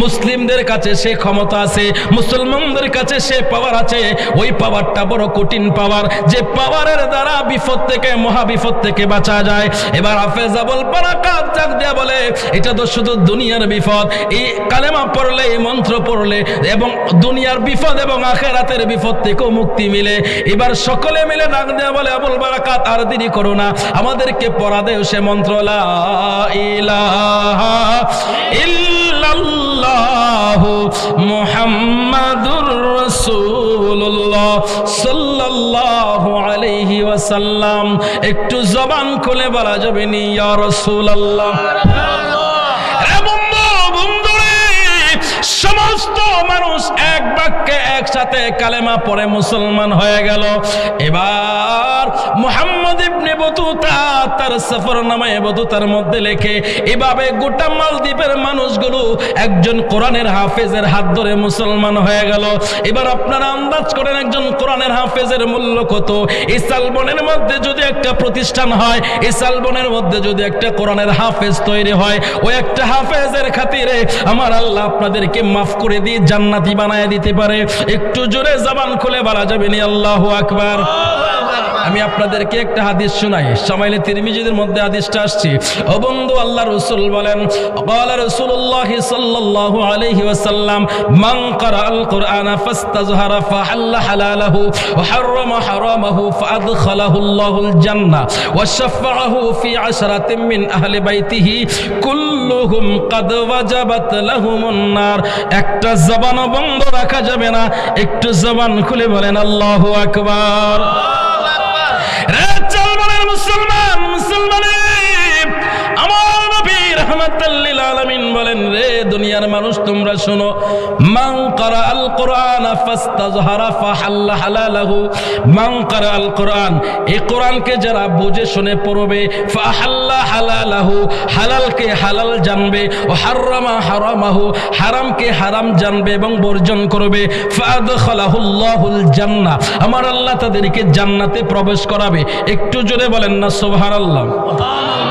মুসলিমদের কাছে সে ক্ষমতা আছে, মুসলমানদের কাছে সে পাওয়ার আছে, ওই পাওয়ারটা বড় কঠিন পাওয়ার, যে পাওয়ারের দ্বারা বিপদ থেকে, মহাবিপদ থেকে বাঁচা যায়। এবার হাফেজ আবুল বারাকাত ডাক দিয়ে বলে, এটা তো শুধু দুনিয়ার বিপদ, এই কালেমা পড়লে, এই মন্ত্র পড়লে এবং দুনিয়ার বিপদ এবং আখিরাতের বিপদ থেকেও মুক্তি মিলে। এবার সকলে মিলে ডাক দিয়ে বলে, আবুল বারাকাত, আর দেরি করো না, আমাদেরকে পড়া দেও সে মন্ত্র, লা ইলাহা ইল্লাল্লাহু মুহাম্মাদুর রাসূলুল্লাহ সাল্লাল্লাহু আলাইহি ওয়াসাল্লাম। একটু জবান খুলে বলা যাবে নি, ইয়া রাসূলুল্লাহ। সমস্ত মানুষ এক বাক্যে একসাথে কালেমা পড়ে মুসলমান হয়ে গেল। এবার মুহাম্মদ ইবনে বতুতা তার সফরনামায়ে বতুতার মধ্যে লেখে, এভাবে গোটা মালদ্বীপের মানুষগুলো একজন কোরআনের হাফেজের হাত ধরে মুসলমান হয়ে গেল। এবার আপনারা আন্দাজ করেন একজন কোরআনের হাফেজের মূল্য কত। এই শালবনের মধ্যে যদি একটা প্রতিষ্ঠান হয়, এই শালবনের মধ্যে যদি একটা কোরআনের হাফেজ তৈরি হয়, ওই একটা হাফেজের খাতিরে আমার আল্লাহ আপনাদেরকে মাফ করে দিয়ে জান্নাতি বানায় দিতে পারে। একটু জোরে জবান খুলে বলা যাবে নি আল্লাহু আকবার। আমি আপনাদেরকে একটা হাদিস শোনাই, শামাইলে তিরমিজির মধ্যে হাদিসটা আসছে। ও বন্ধু, আল্লাহ রাসূল বলেন, ক্বালা রাসূলুল্লাহ সাল্লাল্লাহু আলাইহি ওয়াসাল্লাম, মান ক্বারাআল কুরআনা ফাস্তাযহারা ফাহাল্লা হালালাহু ওয়া হাররামা হারামাহু ফাআদখালাহু আল্লাহুল জান্নাহ ওয়া শাফাআহু ফি আশরাতিন মিন আহলি বাইতিহি কুল্লুহুম ক্বাদ ওয়াজাবাত লাহুমুন নার। একটা জবান বন্ধ রাখা যাবে না, একটু জবান খুলে বলেন আল্লাহু আকবার। মুসলমান, মুসলমানের আমার নবী রাহমাতাল লিল আলামিন বলেন, রে দুনিয়ার মানুষ তোমরা শোনো, মান ক্বারাআল কুরআনা ফাস্তাযহারা ফাহাল্লা হালালাহু। মান ক্বারাআল কুরআন, এই কোরআনকে যারা বুঝে শুনে পড়বে, ফাহাল্লা হালালাহু, হালালকে হালাল জানবে, ও হাররামা হারামাহু, হারামকে হারাম জানবে এবং বর্জন করবে, ফাআদখালাহুল্লাহুল জান্নাহ, আমার আল্লাহ তাদেরকে জান্নাতে প্রবেশ করাবে। একটু জোরে বলেন না সুবহানাল্লাহ।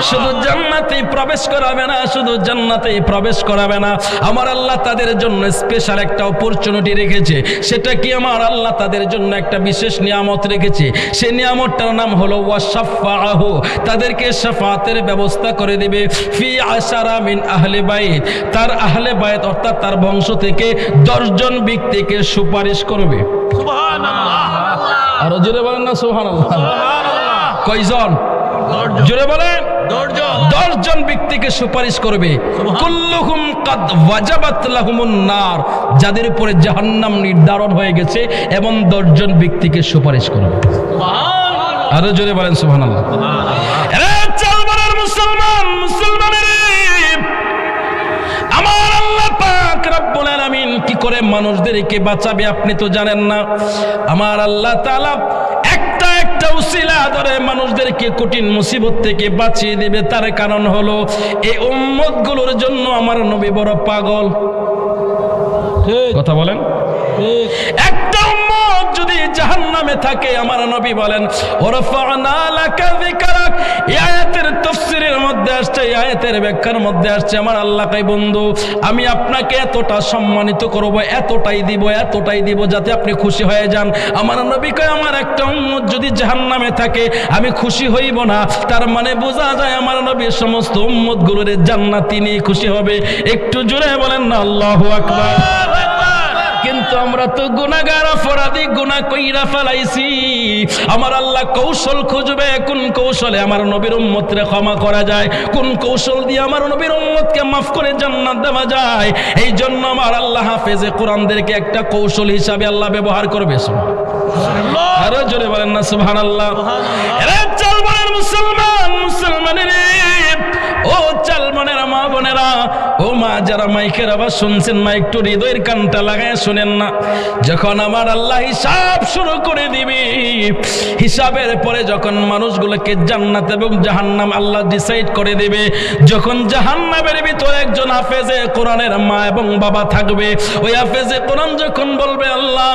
শুধু জান্নাতে প্রবেশ করাবে না, শুধু জান্নাতে প্রবেশ করাবে না, আমার আল্লাহ তাদের জন্য স্পেশাল একটা অপরচুনিটি রেখেছে। সেটা কি? আমার আল্লাহ তাদের জন্য একটা বিশেষ নিয়ামত রেখেছে। সেই নিয়ামতটার নাম হলো ওয়াশাফাআহু, তাদেরকে শাফাতের ব্যবস্থা করে দিবে। ফি আশারা মিন আহলে বাইত, তার আহলে বাইত অর্থাৎ তার বংশ থেকে 10 জন ব্যক্তিকে সুপারিশ করবে। সুবহানাল্লাহ। আর জোরে বলেন না সুবহানাল্লাহ। কয়জন? জোরে বলেন। 10 জন ব্যক্তিকে সুপারিশ করবে। কুল্লুহুম কাদ ওয়াজাবাত লাহুমুন নার, যাদের উপরে জাহান্নাম নির্ধারণ হয়ে গেছে, এবং 10 জন ব্যক্তিকে সুপারিশ করবে। সুবহানাল্লাহ। আরো জোরে বলেন সুবহানাল্লাহ। এরে চালবারের মুসলমান, মুসলমানের আমার আল্লাহ পাক রব্বুল আলামিন কি করে মানুষদেরকে বাঁচাবে আপনি তো জানেন না। আমার আল্লাহ তাআলা একটা একটা উসিলা ধরে মানুষদেরকে কঠিন মুসিবত থেকে বাঁচিয়ে দিবে। তার কারণ হলো এই উম্মতগুলোর জন্য আমার নবী বড় পাগল। কথা বলেন। একটা উম্মত যদি জাহান্নামে থাকে, আমার নবী বলেন ওয়ারফা'না লাকা যিকরাক, এই আয়াতের তাফসীরের মধ্যে আসছে, এই আয়াতের ব্যাখ্যার মধ্যে আসছে, আমার আল্লাহ কয় বন্ধু আমি আপনাকে এতটা সম্মানিত করব, এতটাই দিব যাতে আপনি খুশি হয়ে যান। আমার নবী কয় আমার একটা উম্মত যদি জাহান্নামে থাকে আমি খুশি হইব না, তার মানে বোঝা যায় আমার নবী সমস্ত উম্মতগুলোর জান্নাতি নিয়ে খুশি হবে। একটু জোরে বলেন না আল্লাহু আকবার। কিন্তু আমরা তো গুনাহগার, অপরাধী, গুনাহ কইরা ফেলাইছি। আমার আল্লাহ কৌশল খুঁজবে, কোন কৌশলে আমার নবীর উম্মতরে ক্ষমা করা যায়, কোন কৌশল দিয়ে আমার নবীর উম্মতকে মাফ করে জান্নাত দেওয়া যায়। এই জন্য আমার আল্লাহ হাফেজে কোরআনদেরকে একটা কৌশল হিসাবে আল্লাহ ব্যবহার করবে। সুবহানাল্লাহ। আরো জোরে বলেন না সুবহানাল্লাহ। এরে চালমানের মুসলমান, মুসলমানের ও চালমানের মা বোনেরা, ও মা, যারা মাইকের আবার শুনছেন, মা একটু হৃদয়ের কানটা লাগায় শুনেন না। যখন আমার আল্লাহ হিসাব শুরু করে দিবে, হিসাবের পরে যখন মানুষগুলোকে জান্নাত এবং জাহান্নাম আল্লাহ ডিসাইড করে দিবে, যখন জাহান্নামের ভিতরে একজন হাফেজে কোরআনের মা এবং বাবা থাকবে, ওই হাফেজে কোরআন যখন বলবে আল্লাহ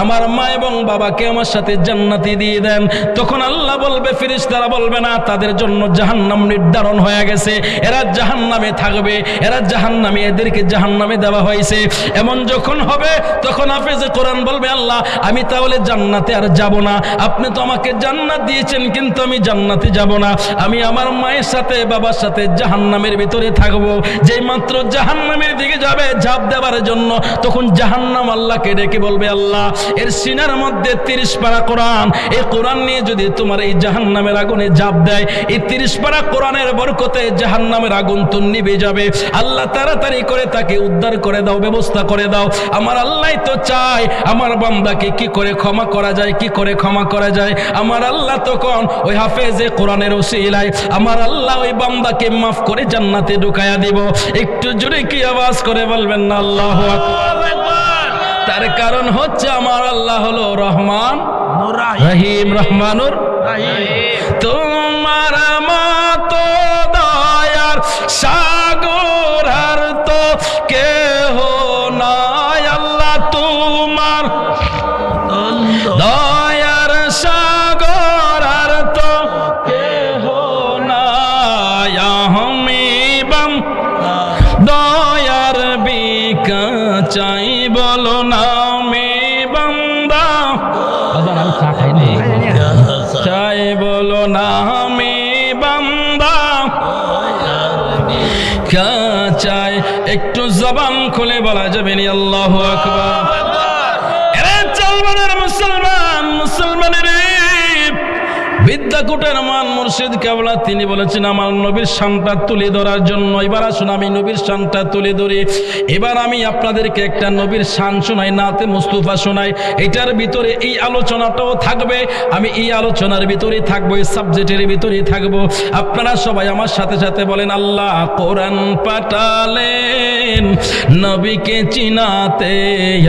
আমার মা এবং বাবাকে আমার সাথে জান্নাতি দিয়ে দেন, তখন আল্লাহ বলবে, ফেরেশতারা বলবে না, তাদের জন্য জাহান্নাম নির্ধারণ হয়ে গেছে, এরা জাহান্নামে থাকবে, এরা জাহান্নামে, এদেরকে জাহান্নামে দেওয়া হয়েছে। এমন যখন হবে তখন হাফেজে কোরআন বলবে আল্লাহ আমি তাহলে জান্নাতে আর যাব না, আপনি তো আমাকে জান্নাত দিয়েছেন কিন্তু আমি জান্নাতে যাব না, আমি আমার মায়ের সাথে বাবার সাথে জাহান্নামের ভিতরে থাকবো। যেই মাত্র জাহান্নামের দিকে যাবে ঝাঁপ দেওয়ার জন্য, তখন জাহান্নাম আল্লাহকে ডেকে বলবে আল্লাহ এর সিনার মধ্যে 30 পারা কোরআন, এই কোরআন নিয়ে যদি তোমার এই জাহান্নামের আগুনে ঝাঁপ দেয়, এই 30 পারা কোরআনের বরকতে জাহান্নামের আগুন তো নিভে যাবে। আল্লাহ তাড়াতাড়ি করে তাকে উদ্ধার করে দাও, ব্যবস্থা করে দাও। আমার আল্লাহ তো চায় আমার বান্দাকে কি করে ক্ষমা করা যায়, কি করে ক্ষমা করা যায়। আমার আল্লাহ তখন ওই হাফেজে কোরআনের ওসিলায় আমার আল্লাহ ওই বান্দাকে মাফ করে জান্নাতে ঢুকায়া দিব। একটু জোরে কি আওয়াজ করে বলবেন না আল্লাহু আকবার। তার কারণ হচ্ছে আমার আল্লাহ হলো রহমান রহিম, রহমানুর রহিম। তোমার মতো দয়ার সাগর আর তো কেহ নাই আল্লাহ, তোমার দয়ার সাগর আর তো কেহ নাই, আমি বাম দয়ার বিকা চাই বলো না, আমি বান্দা আমি চা খাই নি চাই বলো না, আমি বান্দা চাই। একটু জবান খুলে বলা যাবে নি আল্লাহু আকবার। এরা চলবানের মুসলমান, মুসলমানের বিদ্যাকুটের মান মুর্শিদ কেবলা তিনি বলেছেন আমার নবীর শানটা তুলে ধরার জন্য। এবার আসুন আমি নবীর শানটা তুলে ধরি। এবার আমি আপনাদেরকে একটা নবীর শান শোনাই, নাতে মুস্তাফা শোনাই। এটার ভিতরে এই আলোচনাটাও থাকবে, আমি এই আলোচনার ভিতরে থাকবো, এই সাবজেক্টের ভিতরে থাকবো। আপনারা সবাই আমার সাথে সাথে বলেন আল্লাহ কোরআন পাঠালেন নবীকে চিনাতে,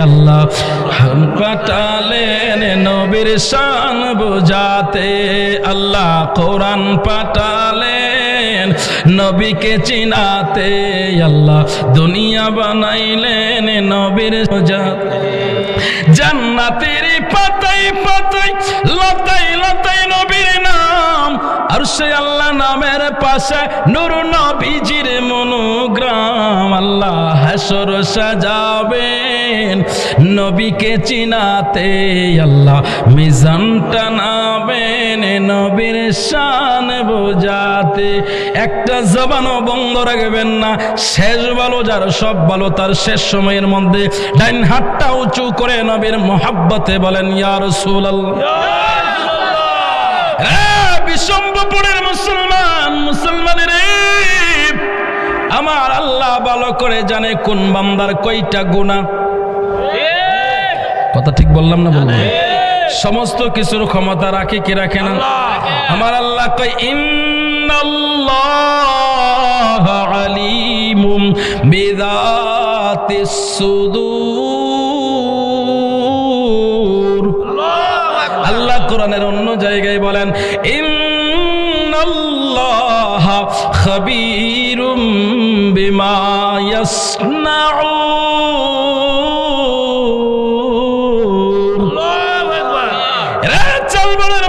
আল্লাহ পাঠালেন নবীর শান বোঝাতে, আল্লাহ কোরআন পাঠালেন নবীকে চিনাতে, আল্লাহ দুনিয়া বানাইলেন নবীর বোঝাতে। জান্নাতের পাতায় পাতায় লতায় লতায় নবীর নাম, আর সে আল্লাহ নামের পাশে নূর নবীজির মনোগ্রাম। আল্লাহ হাসর সাজাবেন নবীকে চিনাতে, আল্লাহ মিজান টানাবেন নবীর শান বোঝাতে। একটা জবানও বন্ধ রাখবেন না। শেষ ভালো যার, সব ভালো তার শেষ সময়ের মধ্যে ডাইন হাতটা উঁচু করে নবীর মোহাব্বতে বলেন ইয়া রাসূলুল্লাহ। বিশ্বম্ভরপুরের মুসলমান, মুসলমানের আমার আল্লাহ ভালো করে জানে কোন বান্দার কয়টা গুনাহ। কথা ঠিক বললাম না? বললাম। সমস্ত কিছুর ক্ষমতা রাখে কি রাখে না? আমার আল্লাহ কয় ইন্নাল্লাহ আলিমুম বিযাতিস সুদূর। আল্লাহ কোরআনের অন্য জায়গায় বলেন ইন্নাল্লাহ খাবীরুম বিমা ইয়াসনাউন।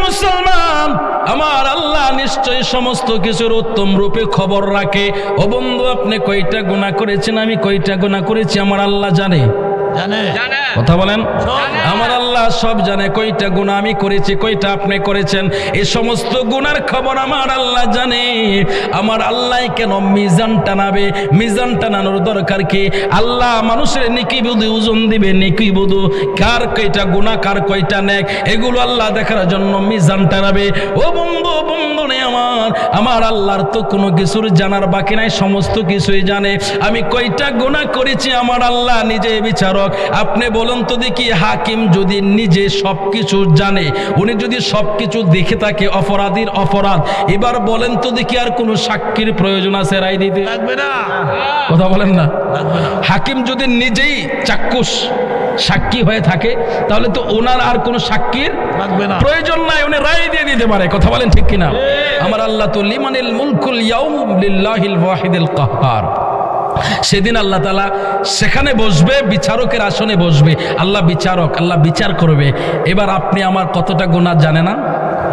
মুসলমান আমার আল্লাহ নিশ্চয়ই সমস্ত কিছুর উত্তম রূপে খবর রাখে। ও বন্ধু আপনি কয়টা গুনাহ করেছেন, আমি কয়টা গুনাহ করেছি আমার আল্লাহ জানে। কথা বলেন। আমার আল্লাহ সব জানে, কয়টা গুনাহ আমি করেছি, কয়টা আপনি করেছেন। এই সমস্ত গুনার খবর আমার আল্লাহ জানে। আমার আল্লাহ কেন মিজান টানাবে? মিজান টানানোর দরকার কি? আল্লাহ মানুষের নেকি বুঝে ওজন দিবে, নেকি বুঝু কার কয়টা গুনাহ কার কয়টা নেক, এগুলো আল্লাহ দেখার জন্য মিজান টানাবে। ও বন্ধু, বন্ধু নেই আমার আল্লাহর তো কোনো কিছুর জানার বাকি নাই, সমস্ত কিছুই জানে। আমি কয়টা গুনাহ করেছি আমার আল্লাহ নিজে বিচারক। আপনি বলুন বলুন তো দেখি, হাকিম যদি নিজে সবকিছু জানে, উনি যদি সবকিছু দেখে থাকে অপরাধীর অপরাধ, এবার বলেন তো দেখি আর কোনো সাক্ষীর প্রয়োজন আছে রায় দিতে? লাগবে না, কথা বলেন না। লাগবে না। হাকিম যদি নিজেই চাক্ষুষ সাক্ষী হয়ে থাকে, তাহলে তো ওনার আর কোনো সাক্ষীর লাগবে না। প্রয়োজন নাই, উনি রায় দিয়ে দিতে পারে। কথা বলেন ঠিক কিনা? আমার আল্লাহ তো লিমানিল মুলকুল ইয়াউম লিল্লাহিল ওয়াহিদিল কাহ্হার। সেদিন আল্লাহ তাআলা সেখানে বসবে, বিচারকের আসনে বসবে। আল্লাহ বিচারক, আল্লাহ বিচার করবে। এবার আপনি আমার কতটা গুনাহ জানে না?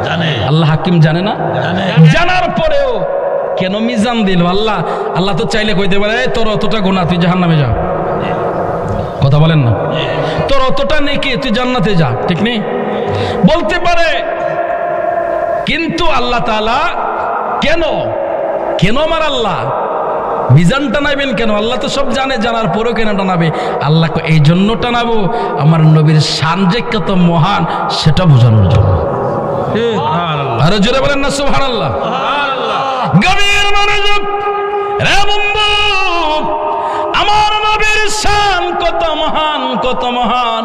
জানে, আল্লাহ হাকিম জানে না? জানে। জানার পরেও কেন মিজান দিল? আল্লাহ তো চাইলে কইতে পারে, "এই তোর অতটা গুনাহ, তুই জাহান্নামে যা।" কথা বলেন না? তোর অতটা নেকি, তুই জান্নাতে যা। ঠিক নেই? বলতে পারে। কিন্তু আল্লাহ তাআলা কেন আমার আল্লাহ মিজান টানাবেন কেন? আল্লাহ তো সব জানে, জানার পরেও কেন টানাবে? আল্লাহ এই জন্য টানাবো, আমার নবীর শান যে কত মহান সেটা বোঝানোর জন্য। আরো জোরে বলেন না সুবহানাল্লাহ। গভীর মনোযোগ রে বন্ধু, আমার নবীর শান কত মহান, কত মহান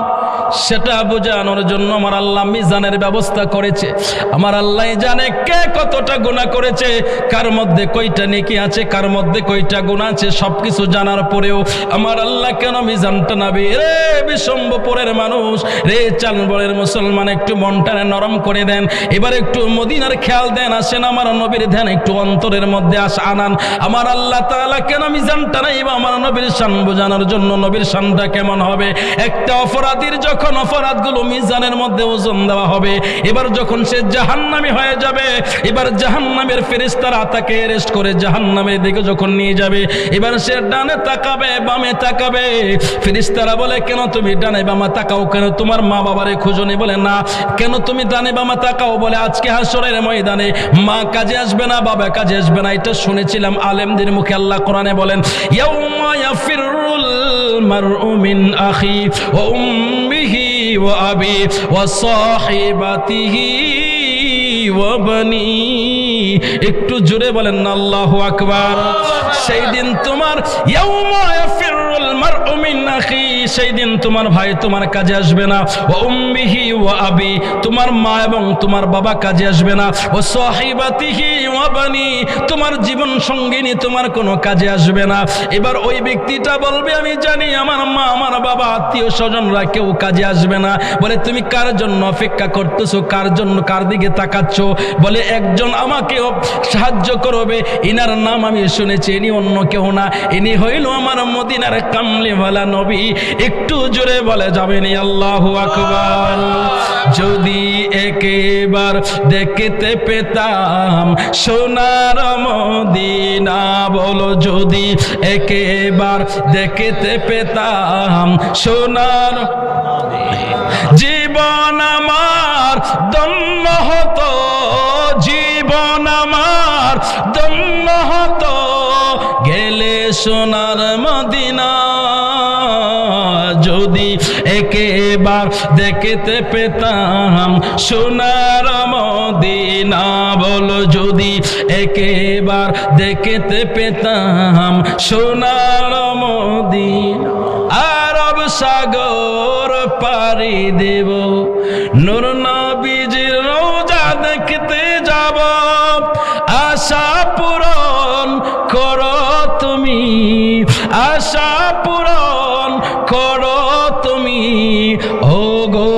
সেটা বোঝানোর জন্য আমার আল্লাহ মিজানের ব্যবস্থা করেছে। আমার আল্লাহ জানে কে কতটা গুনাহ করেছে, কার মধ্যে কয়টা নেকি আছে, কার মধ্যে কয়টা গুনাহ আছে, সবকিছু জানার পরেও আমার আল্লাহ কেন মিজান টানাবে? রে বিশ্বম্ভপুরের মানুষ, রে চাঁদপুরের মুসলমান, একটু মনটারে নরম করে দেন। এবার একটু মদিনার খেয়াল দেন, আসেন আমার নবীর ধ্যান একটু অন্তরের মধ্যে আনান। আমার আল্লাহ তাআলা কেন মিজান টানাইবা? আমার নবীর শান বোঝানোর জন্য। নবীর শানটা কেমন হবে? একটা অপরাধীর যখন অপরাধগুলো মিজানের মধ্যে ওজন দেওয়া হবে, এবার যখন সে জাহান্নামী হয়ে যাবে, এবার জাহান্নামের ফেরেশতারা তাকে অ্যারেস্ট করে জাহান্নামের দিকে যখন নিয়ে যাবে, এবার সে ডানে তাকাবে, বামে তাকাবে। ফেরেশতারা বলে, কেন তুমি ডানে বামে তাকাও? কেন তোমার মা বাবারে খুঁজনি? বলে না। কেন তুমি ডানে বামে তাকাও? বলে আজকে হাসরের ময়দানে মা কাজে আসবে না, বাবা কাজে আসবে না। এটা শুনেছিলাম আলেমদের মুখে। আল্লাহ কোরআনে বলেন, ইয়াউমা ইয়াফিরুল মারউ মিন আখি ওয়া উম্মিহি ওয়া আবি ওয়া সাহিবাতিহি ওয়া বানি। একটু জোরে বলেন না আল্লাহু আকবার। সেই দিন তোমার ইয়াউমা ইয়াফিরুল মারউ মিন আখি, সেই দিন তোমার ভাই তোমার কাজে আসবে না। ওয়া উম্মিহি ওয়া আবি, তোমার মা এবং তোমার বাবা কাজে আসবে না। ওয়া সাহিবাতিহি ওয়া বানি, তোমার জীবন সঙ্গিনী তোমার কোনো কাজে আসবে না। এবার ওই ব্যক্তিটা বলবে, আমি জানি আমার মা, আমার বাবা, আত্মীয় স্বজনরা কেউ কাজে আসবে না। বলে তুমি কার জন্য অপেক্ষা করতেছো? কার জন্য, কার দিকে তাকাচ্ছ? বলে একজন আমাকে সাহায্য করবে, ইনার নাম আমি শুনেছি, ইনি অন্য কেউ না, ইনি হইল আমার মদিনার কামলিওয়ালা নবী। একটু জোরে বলে যাবেন আল্লাহু আকবার। যদি একেবার দেখতে পেতাম সোনার মদিনা, বলো যদি একেবার দেখতে পেতাম সোনার, জীবন আমার ধন্য হতো, জীবন আমার ধন্য হতো, গেলে সোনার মদিনা। যদি একেবার দেখতে পেতাম সোনার মদিনা, বলো যদি একেবার দেখতে পেতাম সোনার মদিনা। আরব সাগর পাড়ি দেব, নূর নবীজির রওজা দেখতে যাব, আশা পূরণ করো তুমি, আশা পূরণ করো তুমি, ও গো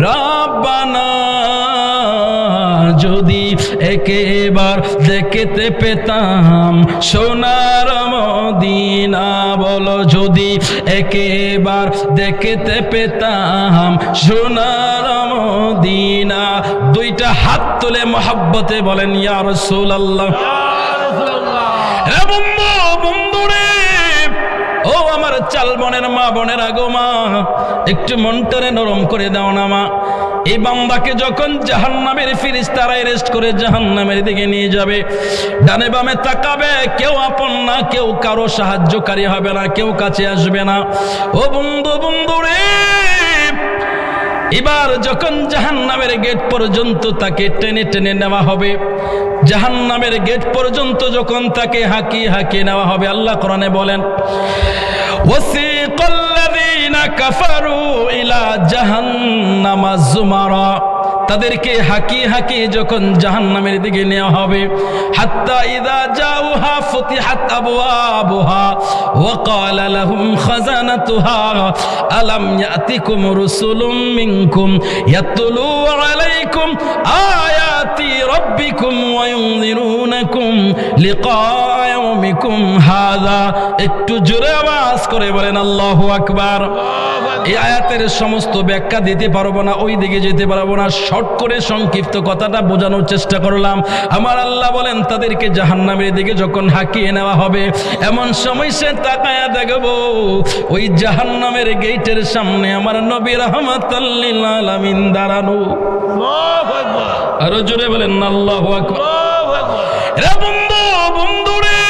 রব্বানা। যদি একেবার দেখতে পেতাম সোনার মদিনা, বলো যদি একেবার দেখতে পেতাম সোনার মদিনা। দুইটা হাত তুলে মহব্বতে বলেন ইয়া রাসূলুল্লাহ। রে বন্ধু, বন্ধুরে, ও আমার চাল বোনের মা, বোনের আগো মা, একটু মনটারে নরম করে দাও না মা। এই বান্দাকে যখন জাহান্নামের ফেরেশতারা অ্যারেস্ট করে জাহান্নামের দিকে নিয়ে যাবে, ডানে বামে তাকাবে, কেউ আপন না, কেউ কারো সাহায্যকারী হবে না, কেউ কাছে আসবে না। ও বন্ধু, বন্ধু রে, এবার যখন জাহান্নামের গেট পর্যন্ত তাকে টেনে টেনে নেওয়া হবে, জাহান্নামের গেট পর্যন্ত যখন তাকে হাঁকিয়ে হাঁকিয়ে নেওয়া হবে, আল্লাহ কোরআনে বলেন ওয়াসিকাল্লাযীনা কাফারু ইলা জাহান্নামা যুমারা, তাদেরকে হাঁকিয়ে হাঁকিয়ে যখন জাহান্নামের দিকে নেওয়া হবে, হাত্তা ইযা জাউহা ফুতিহাত আবওয়াবুহা ওয়া ক্বালা লাহুম খাযানাতুহা আলাম ইয়াতিকুম রুসুলুম মিনকুম ইয়াতলু আলাইকুম আয়াতি রাব্বিকুম ওয়া ইউনযিরুনাকুম লিকা ইয়াউমিকুম হাযা। একটু জোরে আওয়াজ করে বলেন আল্লাহু আকবার। এই আয়াতের সমস্ত ব্যাখ্যা দিতে পারবো না, ওই দিকে যেতে পারবো না, শর্ট করে সংক্ষিপ্ত কথাটা বোঝানোর চেষ্টা করলাম। আমার আল্লাহ বলেন তাদেরকে জাহান্নামের দিকে যখন হাঁকিয়ে নেওয়া হবে, এমন সময় সে তাকায়া দেখবো ওই জাহান্নামের গেটের সামনে আমার নবী রাহমাতাল লিল আলামিন দাঁড়ানো। আরো জোরে বলেন আল্লাহু আকবার। রে বন্ধু, বন্ধু রে,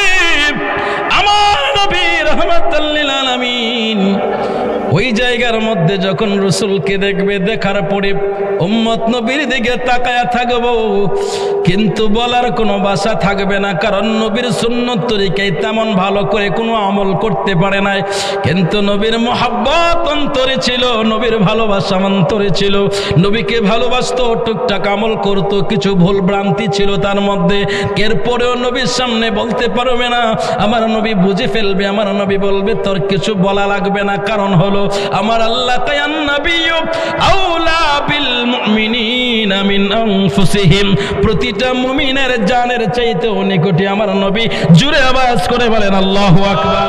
আমার নবী রাহমাতাল লিল আলামিন ওই জায়গার মধ্যে যখন রসুলকে দেখবে, দেখার পরে উম্মত নবীর দিকে তাকায়া থাকবো, কিন্তু বলার কোনো ভাষা থাকবে না, কারণ নবীর সুন্নত তরিকায় তেমন ভালো করে কোনো আমল করতে পারে নাই, কিন্তু নবীর মহাব্বত অন্তরে ছিল, নবীর ভালোবাসা অন্তরে ছিল, নবীকে ভালোবাসতো, টুকটাক আমল করতো, কিছু ভুল ভ্রান্তি ছিল তার মধ্যে, এরপরেও নবীর সামনে বলতে পারবে না, আমার নবী বুঝে ফেলবে, আমার নবী বলবে তোর কিছু বলা লাগবে না, কারণ হলো আমার আল্লাহ কায়ান নবিয়্যু আউলা বিল মুমিনিনা মিন আনফুসিহিম, প্রতিটা মুমিনের জানের চাইতে নিকটে আমার নবী। জোরে আওয়াজ করে বলেন আল্লাহু আকবার।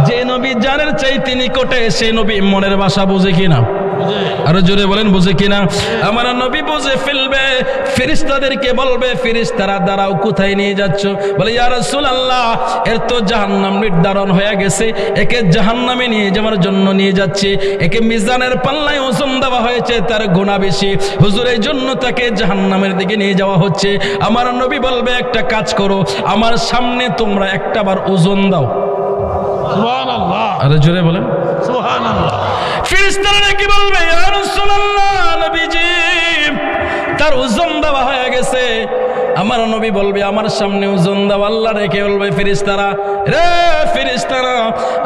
যে নবী জানের চাইতে নিকটে, সেই নবী মনের ভাষা বুঝে কিনা? আরো জোরে বলেন বুঝে কিনা? আমার নবী বুঝে ফেলবে, ফেরেশতাদেরকে বলবে, ফেরেশতারা দাঁড়াও, কোথায় নিয়ে যাচ্ছ? বলে ইয়া রাসূলুল্লাহ, এর তো জাহান্নাম নির্ধারণ হয়ে গেছে, একে জাহান্নামে নিয়ে যাওয়ার জন্য নিয়ে যাচ্ছে, একে মিজানের পাল্লায় ওজন দেওয়া হয়েছে, তার গুনাহ বেশি, হুজুর এই জন্য তাকে জাহান্নামের দিকে নিয়ে যাওয়া হচ্ছে। আমার নবী বলবে একটা কাজ করো, আমার সামনে তোমরা একটাবার ওজন দাও। সুবহানাল্লাহ। আরে জোরে বলেন সুবহানাল্লাহ। ফেরেশতারা কি বলবে? ইয়া রাসূলুল্লাহ, নবীজি তার ওজন দেওয়া হয়ে গেছে। আমার নবী বলবে আমার সামনে ওজন দাও। আল্লাহ রেখে বলবে ফেরেশতারা, রে ফেরেশতারা,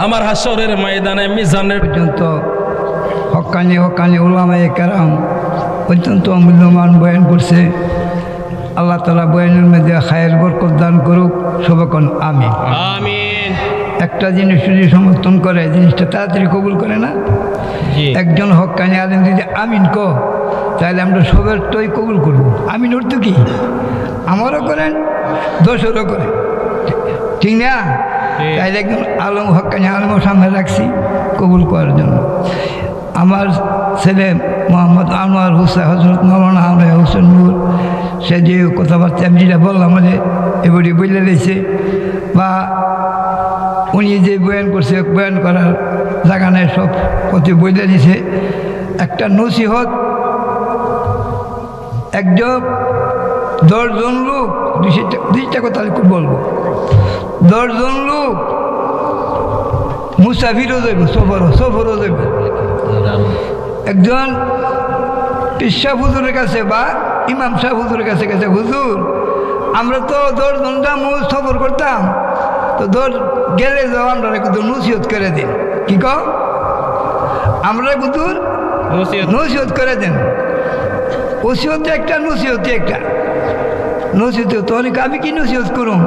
আমার হাসরের ময়দানে মিজানের পর্যন্ত হক্কানি উলামায়ে কেরাম অত্যন্ত মূল্যবান বয়ান করছে। আল্লাহ তাআলা বয়ানের মধ্যে খায়ের বরকত দান করুক, সবকন আমিন আমিন। একটা জিনিস যদি সমর্থন করে, জিনিসটা তাড়াতাড়ি কবুল করে না। একজন হক্কানি আলেম যদি আমিন কো, তাহলে আমরা সবের তোই কবুল করব। আমিন অর্থ কি? আমারও করেন, দোষরও করে, ঠিক না? তাইলে একজন আলম হক্কানি আলমও সামনে রাখছি কবুল করার জন্য। আমার ছেলে মোহাম্মদ আনোয়ার হোসেন, হজরত মৌলানা আনোয়ার হোসেন নূর, সে যে কথাবার্তা আমি যেটা বললাম, এবারে বলে দিয়েছে, বা উনি যে বয়ান করছে, বয়ান করার জায়গা নেই, সব পথে বলে দিছে। একটা নসিহত, একজন 10 জন লোক, 200টা কথা বলবো, 10 জন লোক মুসাফিরও যাইব, সফরও যাইব। একজন পিসা হুজুরের কাছে বা ইমাম সাহেব হুজুরের কাছে গেছে, হুজুর আমরা তো 10 ঘন্টা সফর করতাম, তো 10 গেলে যাও, আমরা কিন্তু নসিহত করে দিন। কি কও? আমরা কিন্তু নসিহত করে দেন। ওসিহতে একটা, নসিহতে একটা। নসিহত তো অনেক, আমি কি নসিহত করুন?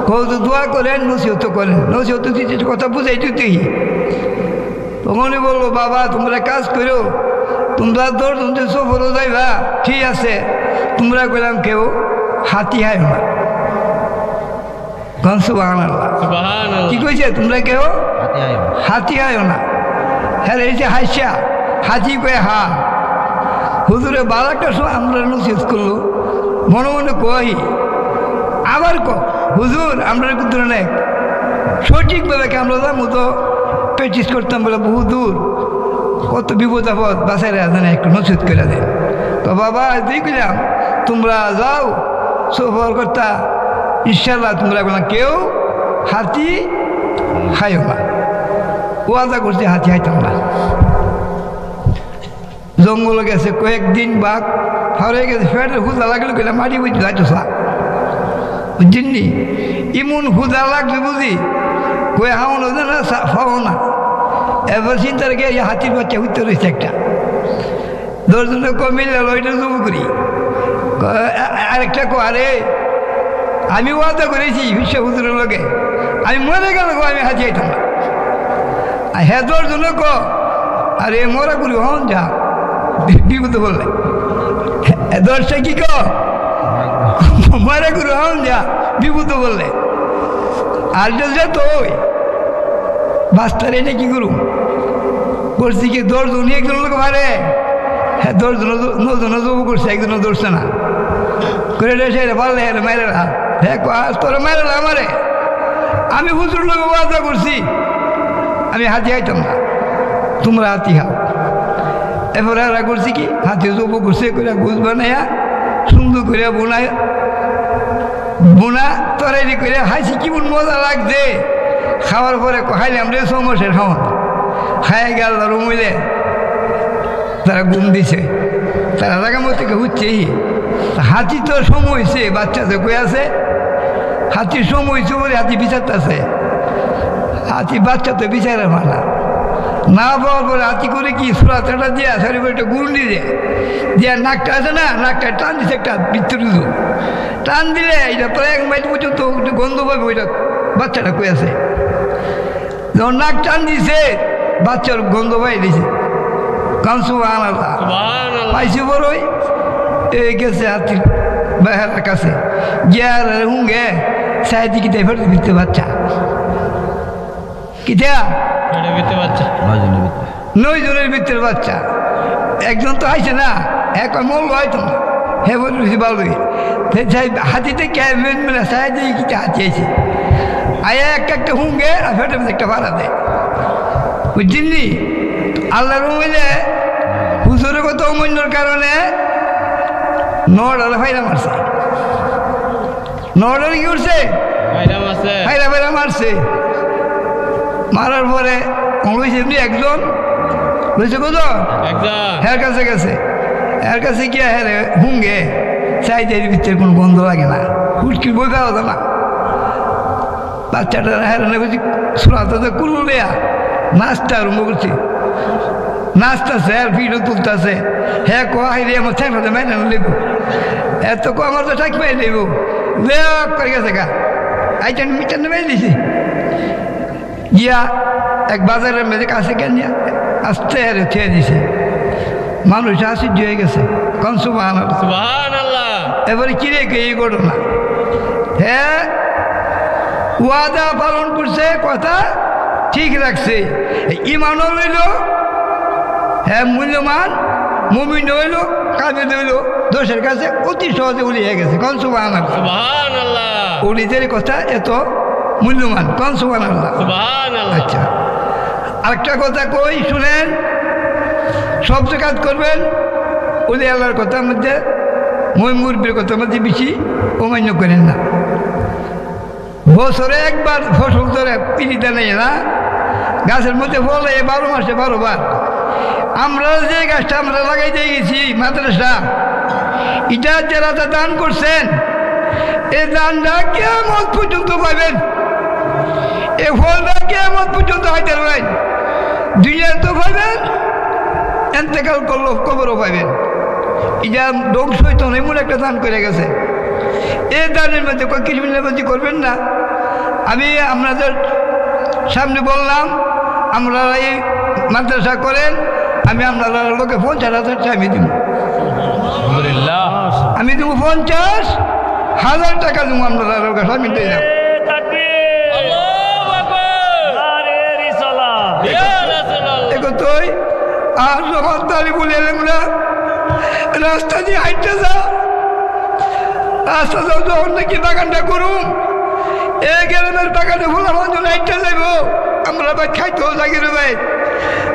কৌ তো দোয়া করেন, নসিহত করেন, নসিহত কথা বুঝাই তুই। তখনই বলবো, বাবা তোমরা কাজ করো, তোমরা 10 ঘন্টা সফরও যাইবা, ঠিক আছে, তোমরা কইলাম কেউ হাতি হায় না। কি কইছে? তোমরা কেউ হাতি আয়ো না। হ্যাঁ, এই যে হাসিয়া হাতি কয়ে হা। হুজুরে বারাকটা সময় আমরা নসিহত করলো, মনে মনে কই, আবার হুজুর আমরা কিন্তু অনেক সঠিকভাবে আমরা যাবো, তো প্র্যাকটিস করতাম বলে বহু দূর, কত বিপদ আপদ বাসায় জানে, একটু নসিহত করে দেন। তো বাবা দেখলাম তোমরা যাও সফর করতা, ইনশাল্লাহ তোমরা কেউ হাতি খাইও না। ওয়াদা করছে হাতি খাইতাম না। জঙ্গলে গেছে কয়েকদিন বাঘ ফারে গেছে ফেটের হুদা লাগলে কইলে মাটি বুঝি যাইতসা বুঝছেন নি ইমন হুদা লাগবে বুঝি কয়ে হাওনো না ফাও না এবার চিন্তা রেখে এই হাতির বাচ্চা উঠতে রয়েছে একটা 10 জনে কমিলে ওইটা জমু করি আরেকটা কো আরে আমি ওয়াদা করেছি বিশ্ব হুজুরের লোকে আমি মরে গেল গো আমি হাতি আইতাম না আর হ্যাঁ 10 জনে কো আরে মরা করি হন যা বিপদ বললে 10টা কি কো মরা করি হন যা বিপদ বললে আর যা তো ওই বাস্তারে এটা কি করুম করছি কি 10 জন একজন লোক মারে হ্যাঁ 10 জন 9 জন জব করছে একজনও ধরছে না করে রেসে পারলে মেরে না হ্যাঁ তোরা মেরে না আমারে আমি হুজুর লোক ওয়াদা করছি আমি হাতি আইতাম না তোমরা হাতি খাও এরপরে এরা করছি কি হাতি জব করছে করে গুছ বানাইয়া সুন্দর করে বোনা তরাইরি করে হাসি কেমন মজা লাগছে খাওয়ার পরে খাইলাম রে সমস্যার খাওয়া খাই গেল রুমিলে তারা ঘুম দিছে তারা জায়গা মতো থেকে হচ্ছে হাতি তো সময় হয়েছে বাচ্চাদের কই আছে হাতির সময় হয়েছে বলে হাতি বিচারতেছে হাতি বাচ্চা তো বিচারে মানা না পাওয়ার পরে হাতি করে কি সুরাতাটা দিয়া শরীর একটা গুন্ডি দিয়া নাকটা আছে না নাকটা টান দিছে একটা ভিতর টান দিলে এটা প্রায় 1 মাইল পর্যন্ত গন্ধ পাবে ওইটা বাচ্চাটা কই আছে যখন নাক টান দিছে বাচ্চার গন্ধ পাই দিছে পাইছি বড়ই এই গেছে হাতির বেহারার কাছে গিয়ার হুঙ্গে সাইদি কিতে ফেরত দিতে বাচ্চা কিতা বাচ্চা 9 জনের ভিতরে বাচ্চা একজন তো আইছে না এক মল হয়তো না হে বলছি বাবুই হাতিতে কে মানে সাইদি কিতে হাতি আইছে আয়া একটা হুঙ্গে আর ফেটে একটা ভাড়া দেয় বুঝছেন নি আল্লাহ রুমিলে হুজুরের কত অমূল্যর কারণে 9 ফাইরা মারছে 9 কি করছে ফাইরা মারছে মারার পরে লইছে এমনি একজন লইছে কত হ্যার কাছে গেছে এর কাছে গিয়ে হ্যাঁ হুঙ্গে চাইতে ভিতরে কোনো গন্ধ লাগে না হুটকির বই পাওয়া যায় না বাচ্চাটা হ্যাঁ বুঝি শোনাতে তো কুলু নেয়া নাচতে আরম্ভ করছে নাচতেছে আর ভিডিও তুলতেছে হ্যাঁ কয় রে আমার ঠেকতে মাইনে নেব এত কো আমার তো ঠেক পাই নেব লেপ করে গেছে গা আইটেন মিটার নেমে দিছি গিয়া এক বাজারের মেয়েদের কাছে কেন আসতে হারে ঠেয়ে দিছে মানুষ আশ্চর্য হয়ে গেছে কোন সুবহানাল্লাহ এবারে কিরে কে এই ঘটনা হ্যাঁ ওয়াদা পালন করছে কথা ঠিক রাখছে ইমানও রইল হ্যাঁ মূল্যমান মুমিন হইল কাবিল হইল দোষের কাছে অতি সহজে উলিয়ে গেছে কোন সুবহানাল্লাহ উলিদের কথা এত মূল্যমান কোন সুবহানাল্লাহ আচ্ছা আরেকটা কথা কই শুনেন সব কাজ করবেন উলি আল্লাহর কথার মধ্যে মই মুরবির কথার মধ্যে বেশি অমান্য করেন না বছরে একবার ফসল ধরে পিড়িতে নেই না গাছের মধ্যে ফলে 12 মাসে 12 বার আমরা যে গাছটা আমরা লাগাইতে গেছি মাদ্রাসা এটা যারা দান করছেন এই দানটা কিয়ামত পর্যন্ত পাবেন এই ফলটা কিয়ামত পর্যন্ত হইতে পারবেন দুনিয়ায় তো পাবেন এন্তেকাল করলো কবরও পাবেন এটা ধ্বংস হইতো না এমন একটা দান করে গেছে এই দানের মধ্যে কিসমিল্লাবাজি করবেন না আমি আপনাদের সামনে বললাম আমরা এই মাদ্রাসা করেন আমি আপনারা লোকে 50,000 টাকা আমি দিব আমি দেবো 50,000 টাকা দেবো আপনারা লোকে আমি দিয়ে যাবো দেখো তুই আর যখন তালি বলে এলাম না রাস্তা দিয়ে হাইটে যা রাস্তা যাও যখন নাকি বাগানটা করুম এ গ্রামের বাগানে ফুলা মানুষ হাইটে যাইব আমরা ভাই খাইতেও থাকি রে ভাই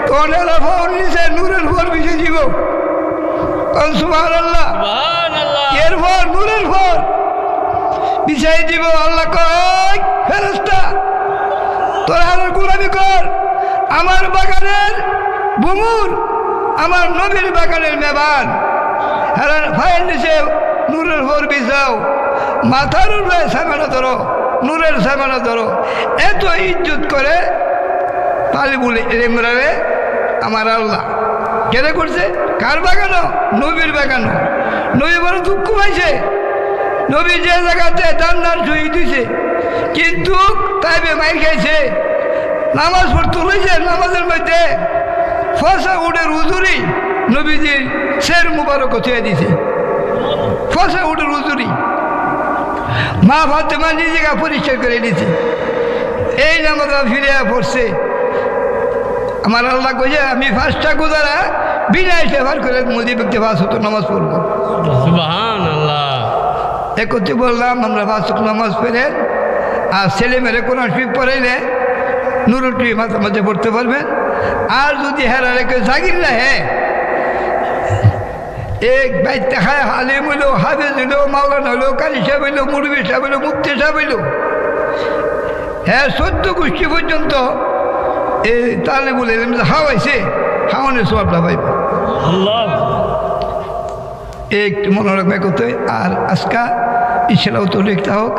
তখন এরা ফল নিচে নূরের ফল মিশে দিব কারণ সুবহানাল্লাহ এর ফল নূরের ফল মিশাই দিব আল্লাহ কয় ফেরেশতা তোরা আমার গোলামি কর আমার বাগানের বুমুর আমার নবীর বাগানের মেবান হেরান ফাইল নিচে নূরের ভোর বিছাও, মাথার উপরে সামানা ধরো, নূরের সামানা ধরো, এত ইজ্জত করে তালিবুল ইলমরে আমার আল্লাহ কেড়ে করছে। কার বাগানো? নবীর বাগানো। নবী বড় দুঃখ পাইছে, নবী যে জায়গাতে দান শহীদ হয়েছে, কিন্তু তাইবে মাইর খাইছে, নামাজ পড়তে হয়েছে, নামাজের মধ্যে ফসা উডের হুজুরি নবীজির শের মুবারক ছুঁয়ে দিছে, ফসা উডের হুজুরি মা ফাতেমা নিজেকে পরিষ্কার করে দিছে। এই নামাজ ফিরে পড়ছে। আমার আল্লাহ কইছে আমি 5টা গুজারা বিনা সেবার করে মোদি ব্যক্তি 5 ওয়াক্ত নামাজ পড়বো। সুবহানাল্লাহ। একত্রে বললাম আমরা 5 ওয়াক্ত নামাজ পড়ে, আর ছেলে মেয়েরা কোরআন শরীফ পড়াইলে নুরুটি মাঝে মাঝে পড়তে পারবেন। আর যদি হেরা রেখে জাগির না এক বাইতে খায় হালিম হইল, হাফেজ হইল, মাওলানা হইল, কারি সাহেব হইল, মুরবি সাহেব হইল, মুফতি সাহেব হইল, হ্যাঁ 14 গোষ্ঠী পর্যন্ত এই তালিবুল ইলম হাওয়াইছে, হাওয়ানোর সওয়াবটা পাইবে। একটু মনোরম করতে। আর আজকা ইসলাও তো লিখতে হোক।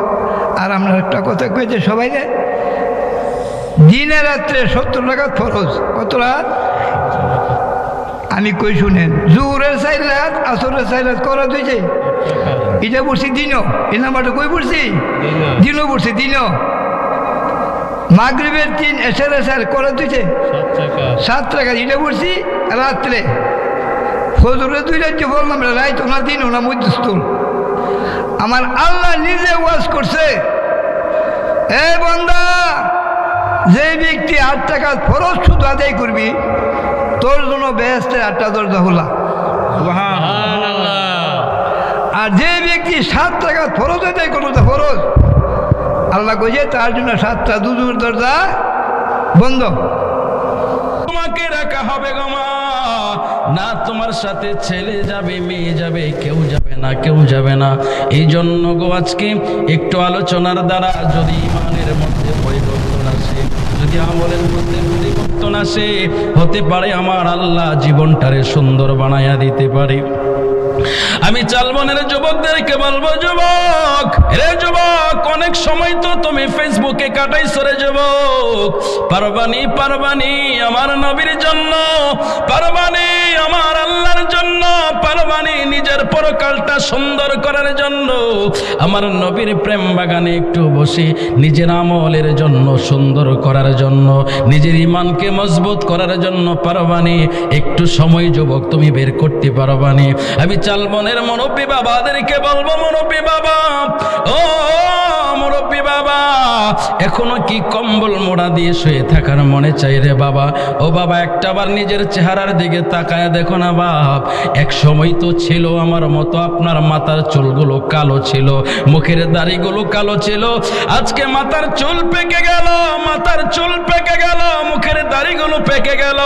আর আমরা একটা কথা কইতে সবাই রে, দিনে রাত্রে 70 রাকাত ফরজ। কত রাত? আমি কই শুনেন, জোহরের 4 রাকাত, আসরের 4 রাকাত করা হয়েছে। এটা পড়ছি দিনও, এই নাম্বারটা কই পড়ছি? দিনও পড়ছি, দিনও। মাগরিবের 3, এশারের 4 করা হয়েছে 7 রাকাত, এটা পড়ছি রাত্রে। ফজরের 2 রাত বললাম, রাইত না দিনও না মধ্যস্থল। আমার আল্লাহ নিজে ওয়াজ করছে, এ বান্দা, যে ব্যক্তি 8 টাকা ফরজ শুধু আদায় করবি, তোর জন্য বেহেশতের 8টা দরজা খোলা। আর যে ব্যক্তি 7 টাকা ফরজ আদায় করবো, তা ফরজ আল্লাহ কইছে তার জন্য 7টা দুজুর দরজা বন্ধ। তোমাকে রাখা হবে গো মা, না তোমার সাথে ছেলে যাবে, মেয়ে যাবে, কেউ যাবে না, কেউ যাবে না। এই জন্য গো আজকে একটু আলোচনার দ্বারা যদি ইমানের মধ্যে পরিবর্তন আসে, যদি আমলের মধ্যে পরিবর্তন আসে, হতে পারে আমার আল্লাহ জীবনটারে সুন্দর বানাইয়া দিতে পারে। আমি চালবনের যুবকদেরকে বলবো, যুবক রে যুবক, অনেক সময় তো তুমি ফেসবুকে কাটাইছো রে যুবক। পারবানি আমার নবীর জন্য, পারবানি আমার আল্লাহর জন্য, পারবানি নিজের পরকালটা সুন্দর করার জন্য, আমার নবীর প্রেম বাগানে একটু বসে নিজের আমলের জন্য, সুন্দর করার জন্য, নিজের ইমানকে মজবুত করার জন্য পারবানি একটু সময় যুবক তুমি বের করতে পারবানি। আমি চালবনের মুরব্বী বাবাদেরকে বলবো, মুরব্বী বাবা, ও মুরব্বী বাবা, এখনো কি কম্বল মোড়া দিয়ে শুয়ে থাকার মনে চাই রে বাবা? ও বাবা, একটাবার নিজের চেহারার দিকে তাকায় দেখো না বাপ। এক সময় তো ছিল আমার মতো, আপনার মাথার চুলগুলো কালো ছিল, মুখের দাড়িগুলো কালো ছিল। আজকে মাথার চুল পেকে গেল, মাথার চুল পেকে গেল, মুখের দাড়িগুলো পেকে গেল।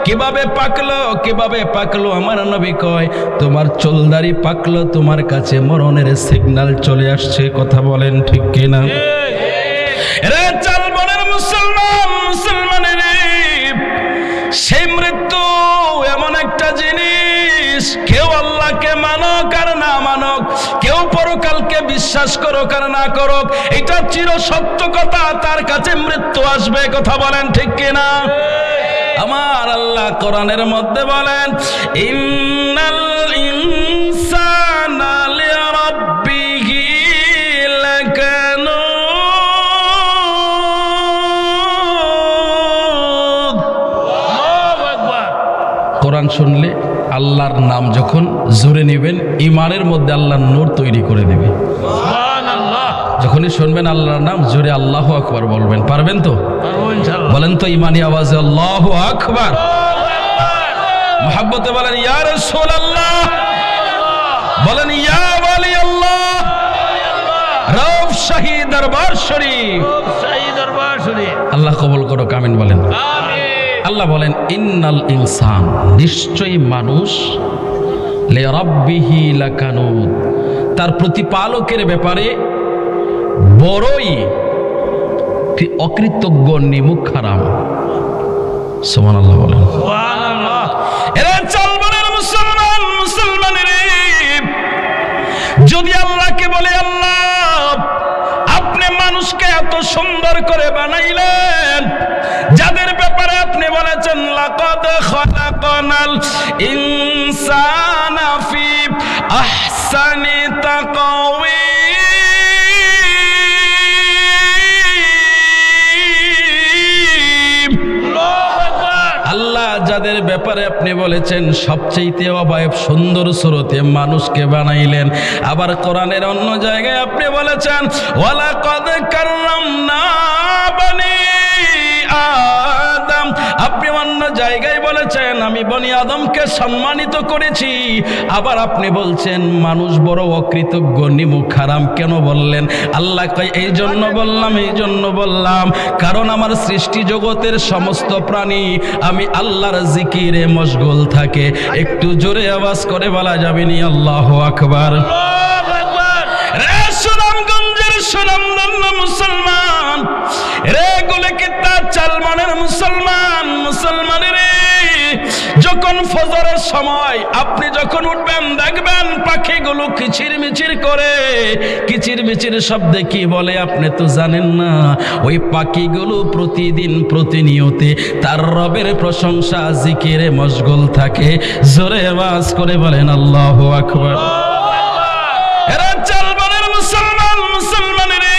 কিভাবে পাকলো, কিভাবে পাকলো? আমার নবী কয়, তোমার চুল দাড়ি পাকলো, তোমার কাছে মরণের সিগন্যাল চলে আসছে। কথা বলেন ঠিক কিনা? রে চালবনের মুসলমান, মুসলমানের সেই মৃত্যু এমন একটা জিনিস, কেউ আল্লাহকে মানক আর না মানক, কেউ পরকালকে বিশ্বাস করুক আর না করুক, এটা চির সত্য কথা, তার কাছে মৃত্যু আসবে। কথা বলেন ঠিক কিনা? আমার আল্লাহ কোরআনের মধ্যে বলেন, ইন্নাল ইনসানা লিরাব্বিহি লাকানুদ। কোরআন শুনলে আল্লাহর নাম যখন জোরে নেবেন, ইমানের মধ্যে আল্লাহর নূর তৈরি করে দেবে। যখনই শুনবেন আল্লাহর নাম, জোরে আল্লাহু আকবার বলবেন। পারবেন তো? বলেন তো ইমানি আওয়াজে আল্লাহু আকবার। মুহাব্বতে বলেন ইয়া রাসূলুল্লাহ, বলেন ইয়া ওয়ালি আল্লাহ। রব শাহী দরবার শরীফ, আল্লাহ কবুল করো, আমিন বলেন। আল্লাহ বলেন, ইন্নাল ইনসান, নিশ্চয়ই মানুষ, লিরাব্বিহি লাকানুদ, তার প্রতিপালকের ব্যাপারে বড়ই অকৃতজ্ঞ, নিমুখ হারাম। সুবহানাল্লাহ বলেন। এরা চল এত সুন্দর করে বানাইলেন, যাদের ব্যাপারে আপনি বলেছেন লাকাদ খালাকনাল ইনসানা ফি আহসানি তাকওয়িম। আল্লাহ যাদের ব্যাপারে আপনি বলেছেন সবচেয়ে অবায়ব সুন্দর সুরতে মানুষকে বানাইলেন, আবার কোরআনের অন্য জায়গায় আপনি বলেছেন ওয়ালাকাদ কাররামনা বানি আদম। আপনি অন্য জায়গায় বলেছেন আমি বনি আদমকে সম্মানিত করেছি, আবার আপনি বলছেন মানুষ বড় অকৃতজ্ঞ নিমুখ হারাম। কেন বললেন? আল্লাহ কয় এই জন্য বললাম কারণ আমার সৃষ্টি জগতের সমস্ত প্রাণী আমি আল্লাহর জিকিরে মশগুল থাকে। একটু জোরে আওয়াজ করে বলা যাবে নি আল্লাহু আকবার। রে সুনামগঞ্জের সুনামধন্য মুসলমান, রে গোলেকিতা চালমানের মুসলমান রে, যখন ফজরের সময় আপনি যখন উঠবেন দেখবেন পাখিগুলো কিচিরমিচির করে। কিচিরমিচির শব্দে কি বলে আপনি তো জানেন না। ওই পাখিগুলো প্রতিদিন প্রতিনিয়তে তার রবের প্রশংসা জিকিরে মশগুল থাকে। জোরে আওয়াজ করে বলেন আল্লাহু আকবার। এরা চালমানের মুসলমান রে,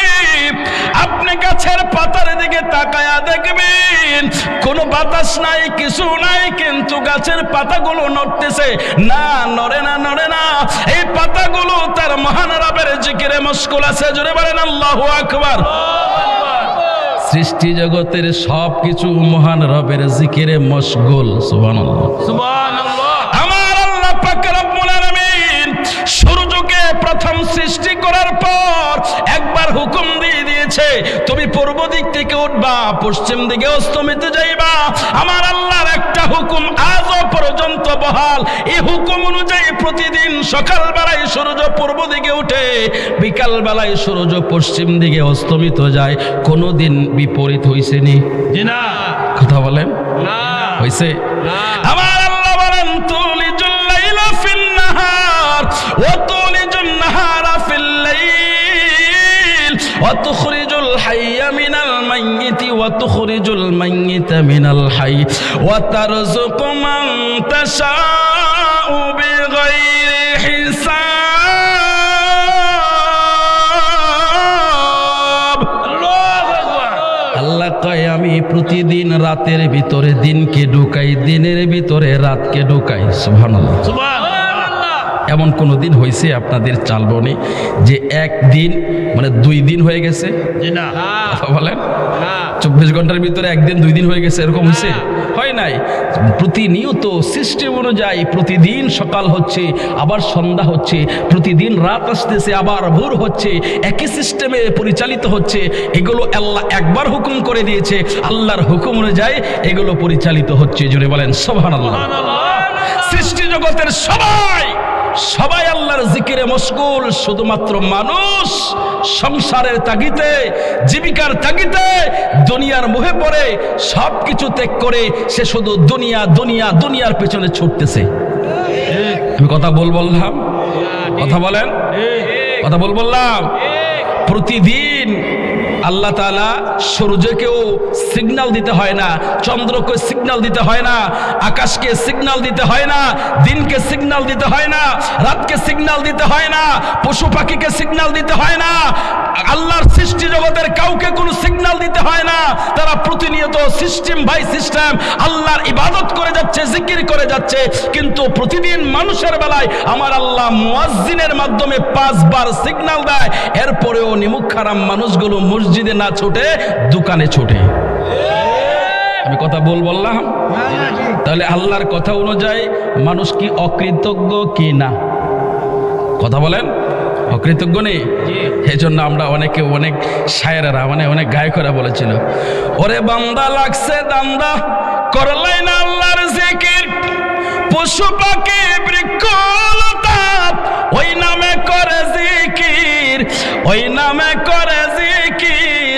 আপনি গাছের পাতার দিকে তাকায়া দেখবেন কোনো বাতাস নাই, কিছু নাই, কিন্তু গাছের পাতাগুলো নড়তেছে না, নড়ে না। এই পাতাগুলো তার মহান রবের জিকিরে মশগুল আছে। জোরে বলেন আল্লাহু আকবার। সৃষ্টি জগতের সব কিছু মহান রবের জিকিরে মশগুল। সুবহানাল্লাহ সুবহানাল্লাহ। আমার আল্লাহ পাক রব্বুল আলামিন সূর্যকে প্রথম সৃষ্টি করার পর একবার হুকুম দিয়ে দিয়েছে তুমি পূর্ব দিক থেকে উঠবা, পশ্চিম দিকে অস্তমিতে যাইবা। আমার আল্লাহর একটা হুকুম আজও পর্যন্ত বহাল। এই হুকুম অনুযায়ী প্রতিদিন সকাল বেলায় সূর্য পূর্ব দিকে উঠে, বিকাল বেলায় সূর্য পশ্চিম দিকে অস্তমিত যায়। কোনোদিন বিপরীত হইছে নি? জি না। কথা বলেন না হইছে? না। আমার আল্লাহ বলেন তুলিজুল লাইলা ফিন নাহার ওয়া তুলিজুন নাহারা ফিল লাইল ওয়া তুখরিজুল হাইয়া মিনাল মাইয়িতি ওয়া তুখরিজুল মাইয়িতা মিনাল হাই ওয়া তারযুকু মান তাশাউ বিগাইরি হিসাব। আল্লাহ কয় আমি প্রতিদিন রাতের ভিতরে দিনকে ঢুকাই, দিনের ভিতরে রাতকে ঢুকাই। সুবহানাল্লাহ। সুবহানাল্লাহ। এমন কোনো দিন হয়েছে আপনাদের চালবনি যে একদিন মানে 2 দিন হয়ে গেছে? জি না। কথা বলেন। না। 24 ঘন্টার ভিতরে একদিন 2 দিন হয়ে গেছে, এরকম হয়েছে? হয় নাই। প্রতিনিয়ত সিস্টেম অনুযায়ী প্রতিদিন সকাল হচ্ছে, আবার সন্ধ্যা হচ্ছে, প্রতিদিন রাত আসতেছে, আবার ভোর হচ্ছে, একই সিস্টেমে পরিচালিত হচ্ছে। এগুলো আল্লাহ একবার হুকুম করে দিয়েছে, আল্লাহর হুকুম অনুযায়ী এগুলো পরিচালিত হচ্ছে। জুড়ে বলেন সুবহানাল্লাহ। সৃষ্টি জগতের সবাই আল্লাহর জিকিরে মশগুল। শুধুমাত্র মানুষ সংসারের তাগিদে, জীবিকার তাগিদে দুনিয়ার মোহে পড়ে সব কিছু ত্যাগ করে সে শুধু দুনিয়ার পেছনে ছুটতেছে। আমি কথা বললাম, কথা বলেন, কথা বললাম। প্রতিদিন আল্লাহ তাআলা সূর্যকেও সিগন্যাল দিতে হয় না, চন্দ্রকে সিগন্যাল দিতে হয় না, আকাশকে সিগন্যাল দিতে হয় না, দিনকে সিগন্যাল দিতে হয় না, রাতকে সিগন্যাল দিতে হয় না, পশু পাখিকে সিগন্যাল দিতে হয় না, আল্লাহর সৃষ্টি জগতের কাউকে কোনো সিগন্যাল দিতে হয় না। তারা প্রতিনিয়ত সিস্টেম বাই সিস্টেম আল্লাহর ইবাদত করে যাচ্ছে, জিকির করে যাচ্ছে। কিন্তু প্রতিদিন মানুষের বেলায় আমার আল্লাহ মুয়াজ্জিনের মাধ্যমে 5 বার সিগন্যাল দেয়, এরপরেও নিমুখারাম মানুষগুলো মসজিদে না ছুটে দোকানে ছুটে। আমি কথা বললাম। তাহলে আল্লাহর কথা অনুযায়ী মানুষ কি অকৃতজ্ঞ কি না? কথা বলেন, অকৃতজ্ঞ নেই? এই জন্য আমরা অনেক শায়েরেরা অনেক গায়করা বলেছিল, ওরে বান্দা লাগছে দান্দা করলাই না আল্লাহর জিকির, পশু পাখি বৃক্ষলতা ওই নামে করে জিকির, ওই নামে করে জিকির,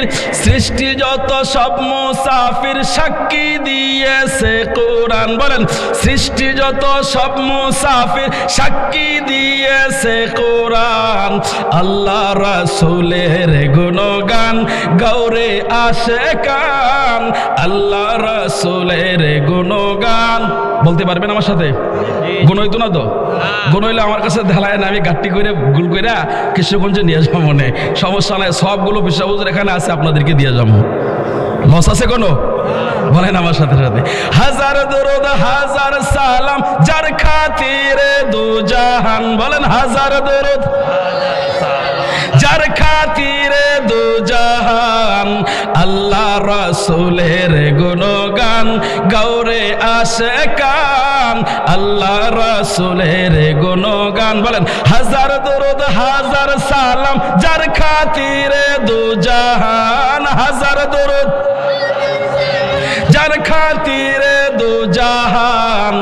সৃষ্টি যত সব মুসাফির সাক্ষী দিয়েছে কোরআন। বলেন সৃষ্টি যত সব মুসাফির সাক্ষী দিয়েছে কোরআন। আল্লাহ রাসূলের গুণগান গৌরে আশিকান। আল্লাহ রাসূলের গুণগান বলতে পারবেন আমার সাথে? গুণ হইতো না তো? গুণ হইলে আমার কাছে ঢালায় না, আমি গাট্টি করে গুল করে কৃষ্ণগঞ্জে নিয়ে যাবো, মনে সমস্যা নাই। সবগুলো বিশ্বাবুজুর এখানে আছে, আপনাদেরকে দিয়ে যাবো। লস আছে কোনো? বলেন আমার সাথে সাথে, হাজার দরুদ হাজার সালাম যার খাতিরে দু জাহান। বলেন হাজার দরুদ যার খাতিরে দু জাহান। আল্লাহ রাসূলের গুণগান গৌরে আশিকান। আল্লাহ রাসূলের গুণগান। বলেন হাজার দরুদ হাজার সালাম যার খাতিরে দু জাহান। হাজার দরুদ যার খাতিরে দু জাহান।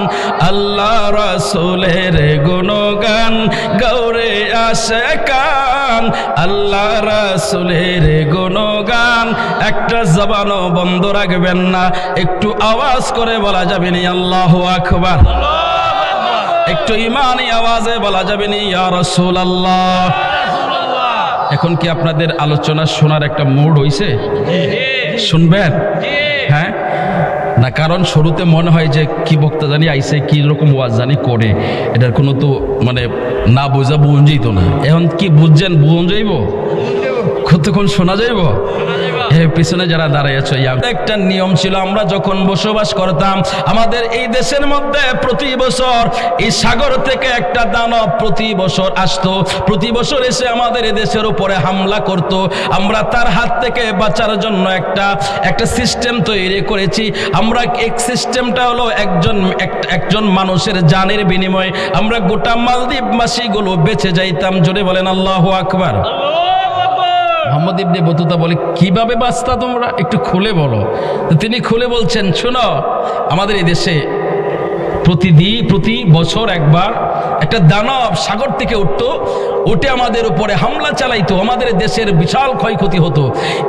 আল্লাহ রাসূলের গুণগান গৌরে আশিকান। আল্লাহ রাসূলের গুণগান। একটা জবানও বন্ধ রাখবেন না, একটু আওয়াজ করে বলা যাবে না আল্লাহু আকবার? একটু ইমানি আওয়াজে বলা যাবে না ইয়া রাসূলুল্লাহ? এখন কি আপনাদের আলোচনা শোনার একটা মুড হইছে? শুনবেন? হ্যাঁ না, কারণ শুরুতে মনে হয় যে কি বক্তা জানি আইছে, কি রকম ওয়াজ জানি করে, এটার কোনো তো মানে না বোঝা বুঝ যাইতো না। এখন কি বুঝছেন? বুঝ যাইব, কতক্ষণ শোনা যাইব? পিছনে যারা দাঁড়াইছে, একটা নিয়ম ছিল, আমরা যখন বসবাস করতাম আমাদের এই দেশের মধ্যে প্রতি বছর এই সাগর থেকে একটা দানব প্রতি বছর আসতো। প্রতি বছর এসে আমাদের এই দেশের উপরে হামলা করত। আমরা তার হাত থেকে বাঁচার জন্য একটা সিস্টেম তৈরি করেছি। আমরা এক সিস্টেমটা হলো একজন মানুষের জানের বিনিময়ে আমরা গোটা মালদ্বীপবাসীগুলো বেঁচে যাইতাম। জোরে বলেন আল্লাহু আকবার। মোহাম্মদ ইবনে বতুতা বলে, কিভাবে বাঁচতা তোমরা, একটু খুলে বলো। তো তিনি খুলে বলছেন, শোনো, আমাদের এই দেশে প্রতি বছর একবার একটা দানব সাগর থেকে উঠতো, উঠে আমাদের উপরে হামলা চালাইতো। আমাদের দেশের বিশাল ক্ষয়ক্ষতি হতো।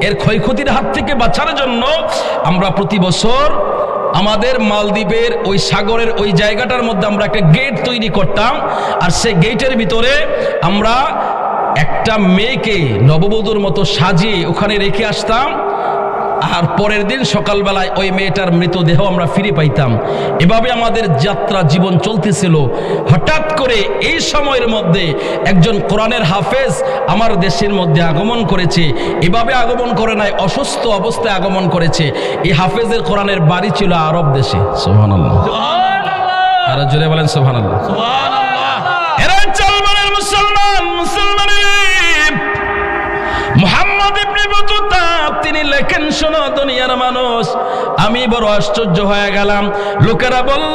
এর ক্ষয়ক্ষতির হাত থেকে বাঁচার জন্য আমরা প্রতি বছর আমাদের মালদ্বীপের ওই সাগরের ওই জায়গাটার মধ্যে আমরা একটা গেট তৈরি করতাম। আর সেই গেটের ভিতরে আমরা একটা মেয়েকে নববধূর মতো সাজিয়ে ওখানে রেখে আসতাম। আর পরের দিন সকালবেলায় ওই মেয়েটার মৃতদেহ আমরা ফিরে পাইতাম। এভাবে আমাদের যাত্রা জীবন চলতেছিল। হঠাৎ করে এই সময়ের মধ্যে একজন কোরআনের হাফেজ আমার দেশের মধ্যে আগমন করেছে। এভাবে আগমন করে নাই, অসুস্থ অবস্থায় আগমন করেছে। এই হাফেজের কোরআনের বাড়ি ছিল আরব দেশে। সুবহানাল্লাহ, আর জোরে বলেন সুবহানাল্লাহ। এরা চলমানের মুসলমানের মুহাম্মদ ইবনে বতুতা তিনি লেখেন, শোনো দুনিয়ার মানুষ, আমি বড় আশ্চর্য হয়ে গেলাম। লোকেরা বলল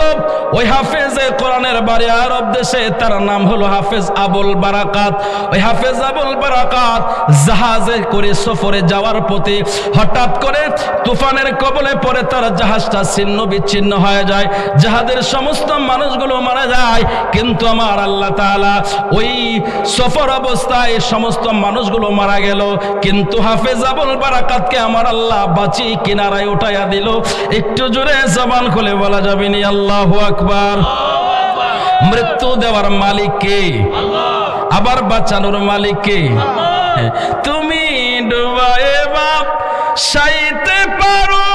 ওই হাফেজে কোরআনের বাড়ি আরব দেশে, তার নাম হলো হাফেজ আবুল বারাকাত। ওই হাফেজ আবুল বারাকাত জাহাজে করে সফরে যাওয়ার পথে হঠাৎ করে তুফানের কবলে পড়ে তার জাহাজটা ছিন্ন বিচ্ছিন্ন হয়ে যায়। জাহাজের সমস্ত মানুষগুলো মারা যায়, কিন্তু আমার আল্লাহ তাআলা ওই সফর অবস্থায় সমস্ত মানুষগুলো মারা গেল, কিন্তু হাফেজ আবুল বারাকাতকে আমার আল্লাহ বাঁচিয়ে কিনারায় উঠাইয়া দিল। একটু জোরে জবান খুলে বলা যাবে নি আল্লাহু আকবার? মৃত্যু দেওয়ার মালিক কে? আবার বাঁচানোর মালিক কে? তুমি ডুবায়ে বাপ সাইতে পারো,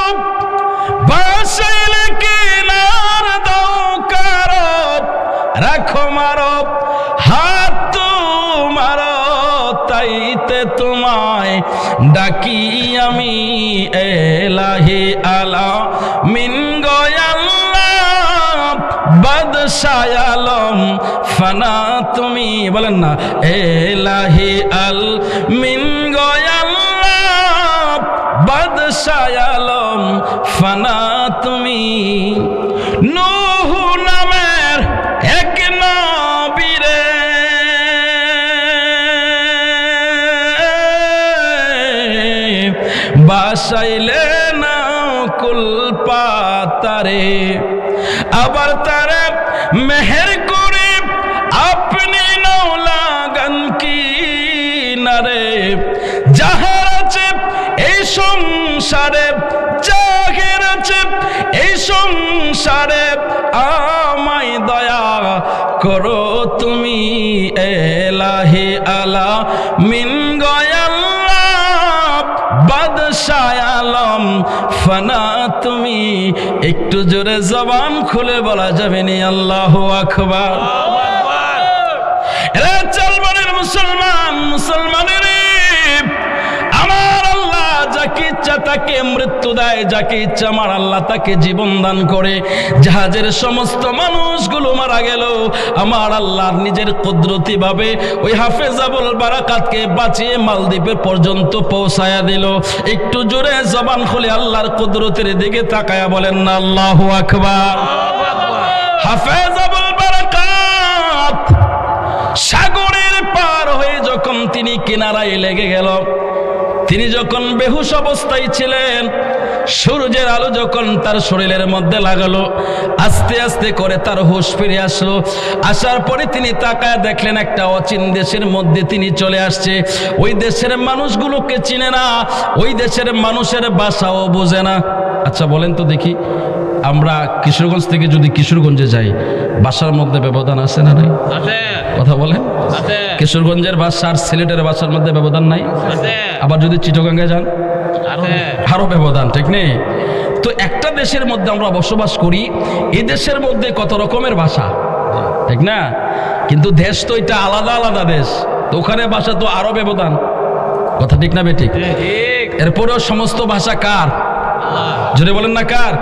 বাসাইলে কিনার দাও কারো, রাখো মারো হাত তোমারো, তাইতে তোমায় ডাকি আমি এলাহি আলা মিন গয়াল্লাহ বাদশাহ আলম ফানা তুমি। বলেন না, এলাহি আল মিন গয়াল্লাহ বাদশাহ আলম ফানা তুমি। নূহ নামের এক নবীরে বাসাইলে না কুল পাতারে, আবার তারে মেহের করে আপনি নাও লাগান কি নারে। যাহার আছে এই সংসারে জাহির আছে, এই সংসারে আমায় দয়া করো তুমি এলাহি আলা মিন গয়াল্লাহ বাদশাহ আলম ফানা তুমি। একটু জোরে জবান খুলে বলা যাবে নি আল্লাহু আকবার। এরা চলমানের মুসলমান, মুসলমানের আমার আল্লাহ যাকে ইচ্ছা তাকে মৃত্যু দেয়, যাকে ইচ্ছা আমার আল্লাহ তাকে জীবন দান করে। জাহাজের সমস্ত মানুষগুলো মারা গেল, আমার আল্লাহ নিজের কুদরতি ভাবে ওই হাফেজ আবুল বারাকাতকে বাঁচিয়ে মালদ্বীপের পর্যন্ত পৌঁছায়া দিল। একটু জোরে জবান খুলে আল্লাহর কুদরতের দিকে তাকায়া বলেন না আল্লাহু আকবার। হাফেজ আবুল বারাকাত সাগরের পার হয়ে যখন তিনি কিনারায় লেগে গেল, তিনি যখন বেহুশ অবস্থায় ছিলেন, সূর্যের আলো যখন তার শরীরের মধ্যে লাগালো, আস্তে আস্তে করে তার হুঁশ ফিরে আসলো। আসার পরে তিনি তাকায় দেখলেন একটা অচিন দেশের মধ্যে তিনি চলে আসছে। ওই দেশের মানুষগুলোকে চিনে না, ওই দেশের মানুষের ভাষাও বোঝে না। আচ্ছা বলেন তো দেখি, আমরা কিশোরগঞ্জ থেকে যদি কিশোরগঞ্জে যাই, ভাষার মধ্যে ব্যবধান আছে না নাই? কথা বলেন। কিশোরগঞ্জের ভাষা আর সিলেটের ভাষার মধ্যে ব্যবধান নাই? আবার যদি চিটাগাঙ্গে যান আরো ব্যবধান, ঠিক নেই? তো একটা দেশের মধ্যে আমরা বসবাস করি, এই দেশের মধ্যে কত রকমের ভাষা, ঠিক না? কিন্তু দেশ তো এটা আলাদা আলাদা দেশ, তো ওখানে ভাষা তো আরো ব্যবধান। কথা ঠিক না বেঠিক? এরপরেও সমস্ত ভাষা কার? জোরে বলেন না কার?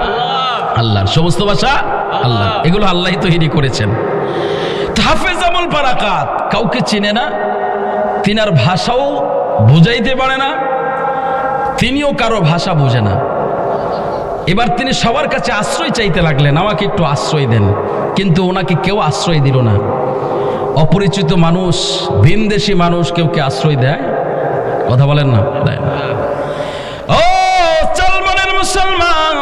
আল্লাহর। সমস্ত ভাষা আল্লাহ, এগুলো আল্লাহই তৈরি করেছেন। হাফেজ আবুল বারাকাত কাউকে চিনে না, তিনার ভাষাও বুঝাইতে পারে না, তিনিও কারো ভাষা বুঝে না। এবার তিনি সবার কাছে আশ্রয় চাইতে লাগলেন, আমাকে একটু আশ্রয় দেন। কিন্তু ওনাকে কেউ আশ্রয় দিল না। অপরিচিত মানুষ, ভিনদেশি মানুষ কেউ কে আশ্রয় দেয়? কথা বলেন না, দেয় না। ও চলমানের মুসলমান,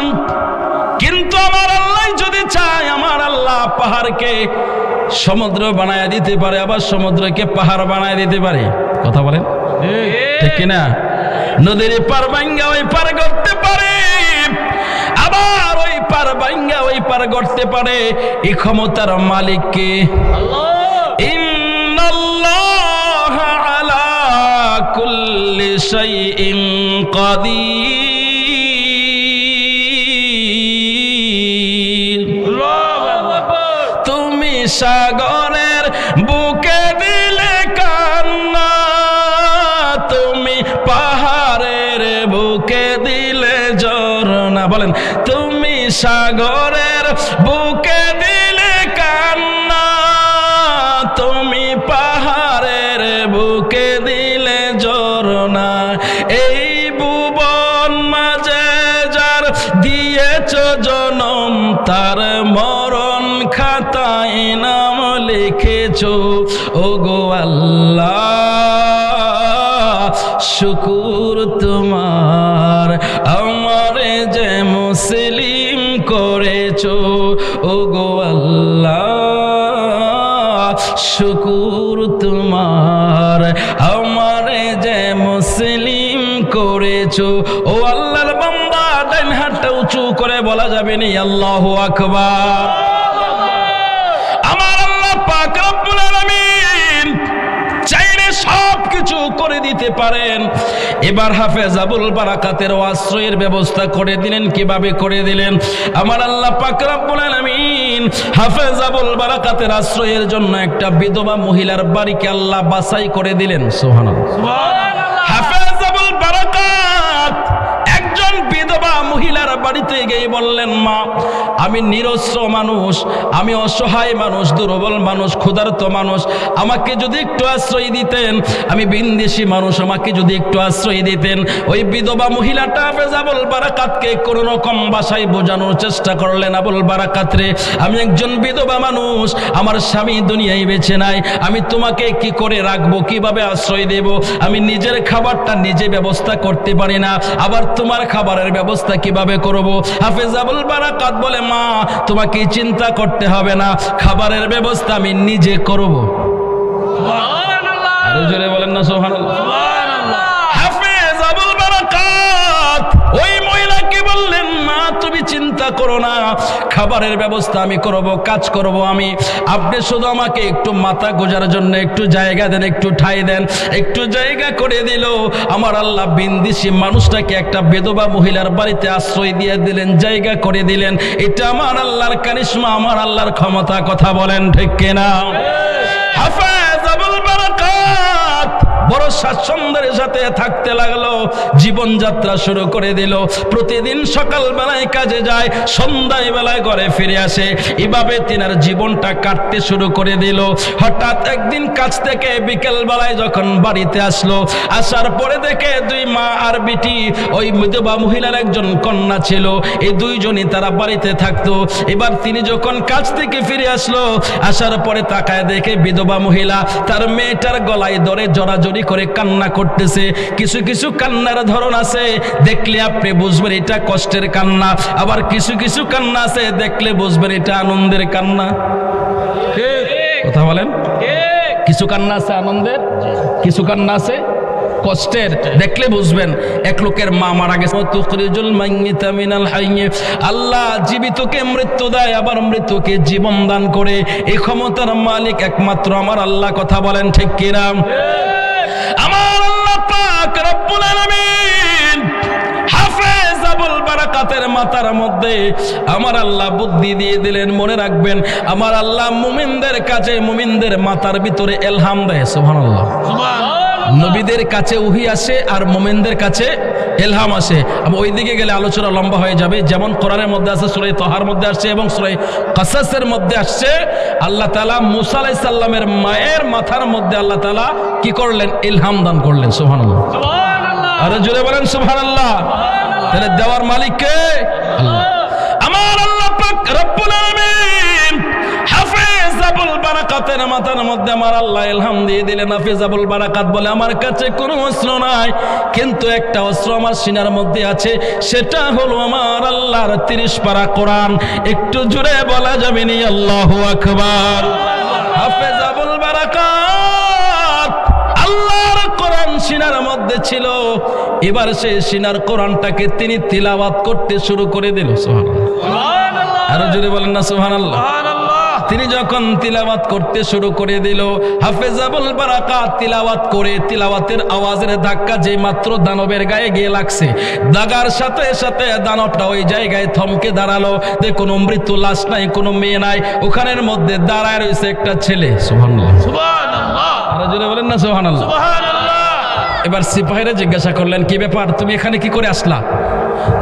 কিন্তু আমার আল্লাহ যদি চায়, আমার আল্লাহ পাহাড়কে সমুদ্র বানায় দিতে পারে, আবার সমুদ্রকে পাহাড় বানায় দিতে পারে। কথা বলেন ঠিক কিনা? নদীর পার ভাঙ্গা ওই পার করতে পারে, আবার ওই পার ভাঙ্গা ওই পার করতে পারে। এই ক্ষমতার মালিক কে? ইন্নাল্লাহা আলা কুল্লি শাইইন কাদির। তুমি সাগরের বুকে দিলে কান্না, তুমি পাহাড়ের বুকে দিলে ঝরনা। বলেন, তুমি সাগরের বুকে দিলে কান্না, তুমি পাহাড়ের বুকে দিলে ঝরনা। এই ভুবন মাঝে যার দিয়েছ জনম, তার মরণ খাতায় নাম লিখেছ। ওগো আল্লাহ শুকুর তোমার, আমারে যে মুসলিম করেছ। ওগো আল্লাহ শুকুর তোমার, আমারে যে মুসলিম করেছ। ও আল্লাহর বান্দা, ডান হাতটা উঁচু করে বলা যাবে না আল্লাহু আকবার। আমার আল্লাহ পাক রব্বুল আলামিন চাইলে সব কিছু করে দিতে পারেন। এবার হাফেজ আবুল বারাকাতের আশ্রয়ের ব্যবস্থা করে দিলেন। কিভাবে করে দিলেন? আমার আল্লাহ পাক রব্বুল আলামিন হাফেজ আবুল বারাকাতের আশ্রয়ের জন্য একটা বিধবা মহিলার বাড়িকে আল্লাহ বাছাই করে দিলেন। সুবহানাল্লাহ। হাফেজ আবুল বারাকাত একজন বিধবা মহিলার বাড়িতে গিয়ে বললেন, মা, আমি নিরস্ত্র মানুষ, আমি অসহায় মানুষ, দুর্বল মানুষ, ক্ষুধার্ত মানুষ, আমাকে যদি একটু আশ্রয় দিতেন। আমি বিনদেশি মানুষ, আমাকে যদি একটু আশ্রয় দিতেন। ওই বিধবা মহিলাটা হাফেজ আবুল বারাকাতকে কোনো রকম ভাষায় বোঝানোর চেষ্টা করলেন, আবুল বারাকাত রে, আমি একজন বিধবা মানুষ, আমার স্বামী দুনিয়ায় বেঁচে নাই, আমি তোমাকে কি করে রাখবো, কিভাবে আশ্রয় দেব? আমি নিজের খাবারটা নিজে ব্যবস্থা করতে পারি না, আবার তোমার খাবারের ব্যবস্থা কিভাবে করব? হাফেজ আবুল বারাকাত বলে, মা, তোমাকে চিন্তা করতে হবে না, খাবারের ব্যবস্থা আমি নিজে করব। আরো জোরে বলেন না সুবহানাল্লাহ। হাফেজ আবুল বারাকাত ওই করো না, খাবারের ব্যবস্থা আমি করব, কাজ করব আমি, আপনি শুধু আমাকে একটু মাথা গোজার জন্য একটু জায়গা দেন, একটু ঠাঁই দেন। একটু জায়গা করে দিল। আমার আল্লাহ বিন্দিসি মানুষটাকে একটা বেদবা মহিলার বাড়িতে আশ্রয় দিয়ে দিলেন, জায়গা করে দিলেন। এটা আমার আল্লাহর কারিশমা, আমার আল্লাহর ক্ষমতা। কথা বলেন ঠিক কিনা? হাফেজ আবুল বারাকাত বড় স্বাচ্ছন্দ্যের সাথে থাকতে লাগলো, জীবনযাত্রা শুরু করে দিল। প্রতিদিন সকাল বেলায় কাজে যায়, সন্ধ্যায় বেলায় ঘরে ফিরে আসে। এভাবে তিনার জীবনটা কাটতে শুরু করে দিল। হঠাৎ একদিন কাজ থেকে বিকেল বেলায় যখন বাড়িতে আসলো, আসার পরে দেখে দুই মা আর বিটি, ওই বিধবা মহিলার একজন কন্যা ছিল, এই দুইজনই তারা বাড়িতে থাকতো। এবার তিনি যখন কাজ থেকে ফিরে আসলো, আসার পরে তাকায় দেখে বিধবা মহিলা তার মেয়েটার গলায় ধরে জড়াজড়ি করে কান্না করতেছে। কিছু কিছু কান্নার ধরন আছে, দেখলে আপনি বুঝবেন এটা কষ্টের কান্না, আবার কিছু কিছু কান্না আছে দেখলে বুঝবেন এটা আনন্দের কান্না। কথা বলেন? কিছু কান্না আছে আনন্দের, কিছু কান্না আছে কষ্টের, দেখলে বুঝবেন। এক লোকের মা মারা গেছে, তুখরিজুল মাইয়িতা মিনাল হাইয়্যি, আল্লাহ জীবিতকে মৃত্যু দেয়, আবার মৃত্যুকে জীবন দান করে। এই ক্ষমতার মালিক একমাত্র আমার আল্লাহ। কথা বলেন ঠিক কিনা? আমার আল্লাহ পাক রব্বুল আলামিন হাফেজ আবুল বারাকাতের মাথার মধ্যে আমার আল্লাহ বুদ্ধি দিয়ে দিলেন। মনে রাখবেন, আমার আল্লাহ মুমিনদের কাছে, মুমিনদের মাথার ভিতরে ইলহাম দেয়। সুবহানাল্লাহ। নবীদের কাছে ওহী আসে আর মুমিনদের কাছে ইলহাম আসে। ওই দিকে গেলে আলোচনা লম্বা হয়ে যাবে। যেমন কোরআনের মধ্যে আছে, সূরা তাহার মধ্যে আসছে এবং সূরা কাসাসের মধ্যে আসছে, আল্লাহ তাআলা মুসা আলাইহিস সালামের মায়ের মাথার মধ্যে আল্লাহ তাআলা কি করলেন? ইলহাম দান করলেন। সুবহানাল্লাহ। আরে জোরে বলেন সুবহানাল্লাহ। তাহলে দেওয়ার মালিক কে? আল্লাহ। আমার আল্লাহ পাক রব্বুল আলামিন হাফেজ আবুল বারাকাতের মাথার মধ্যে আমার আল্লাহ ইলহাম দিয়ে দিলেন। হাফেজ আবুল বারাকাত বলে, আমার কাছে কোনো অস্ত্র নাই, কিন্তু একটা অস্ত্র আমার সিনার মধ্যে আছে, সেটা হলো আমার আল্লাহর 30 পারা কোরআন। একটু জোরে বলা যাবে নি আল্লাহু আকবার। হাফেজ আবুল বারাকাত আল্লাহর কোরআন সিনার মধ্যে ছিল। এবার সে সিনার কোরআনটাকে তিনি তিলাওয়াত করতে শুরু করে দিল। সুবহানাল্লাহ। আরো জোরে বলেন না সুবহানাল্লাহ। তিনি যখন তিলাওয়াত করতে শুরু করে দিল, হাফেজ আবুল বারাকাত তিলাওয়াত করে, তিলাওয়াতের আওয়াজের ধাক্কা যে মাত্র দানবের গায়ে গিয়ে লাগছে, দাগার সাথে সাথে দানবটা ওই জায়গায় থমকে দাঁড়ালো। কোনো মৃত্যু লাশ নাই, কোনো মেয়ে নাই, ওখানের মধ্যে দাঁড়ায় রয়েছে একটা ছেলে। সুবহানাল্লাহ। সুবহানাল্লাহ। আরো জোরে বলেন না সুবহানাল্লাহ। সুবহানাল্লাহ। এবার সিপাহীরা জিজ্ঞাসা করলেন, কি ব্যাপার, তুমি এখানে কি করে আসলা,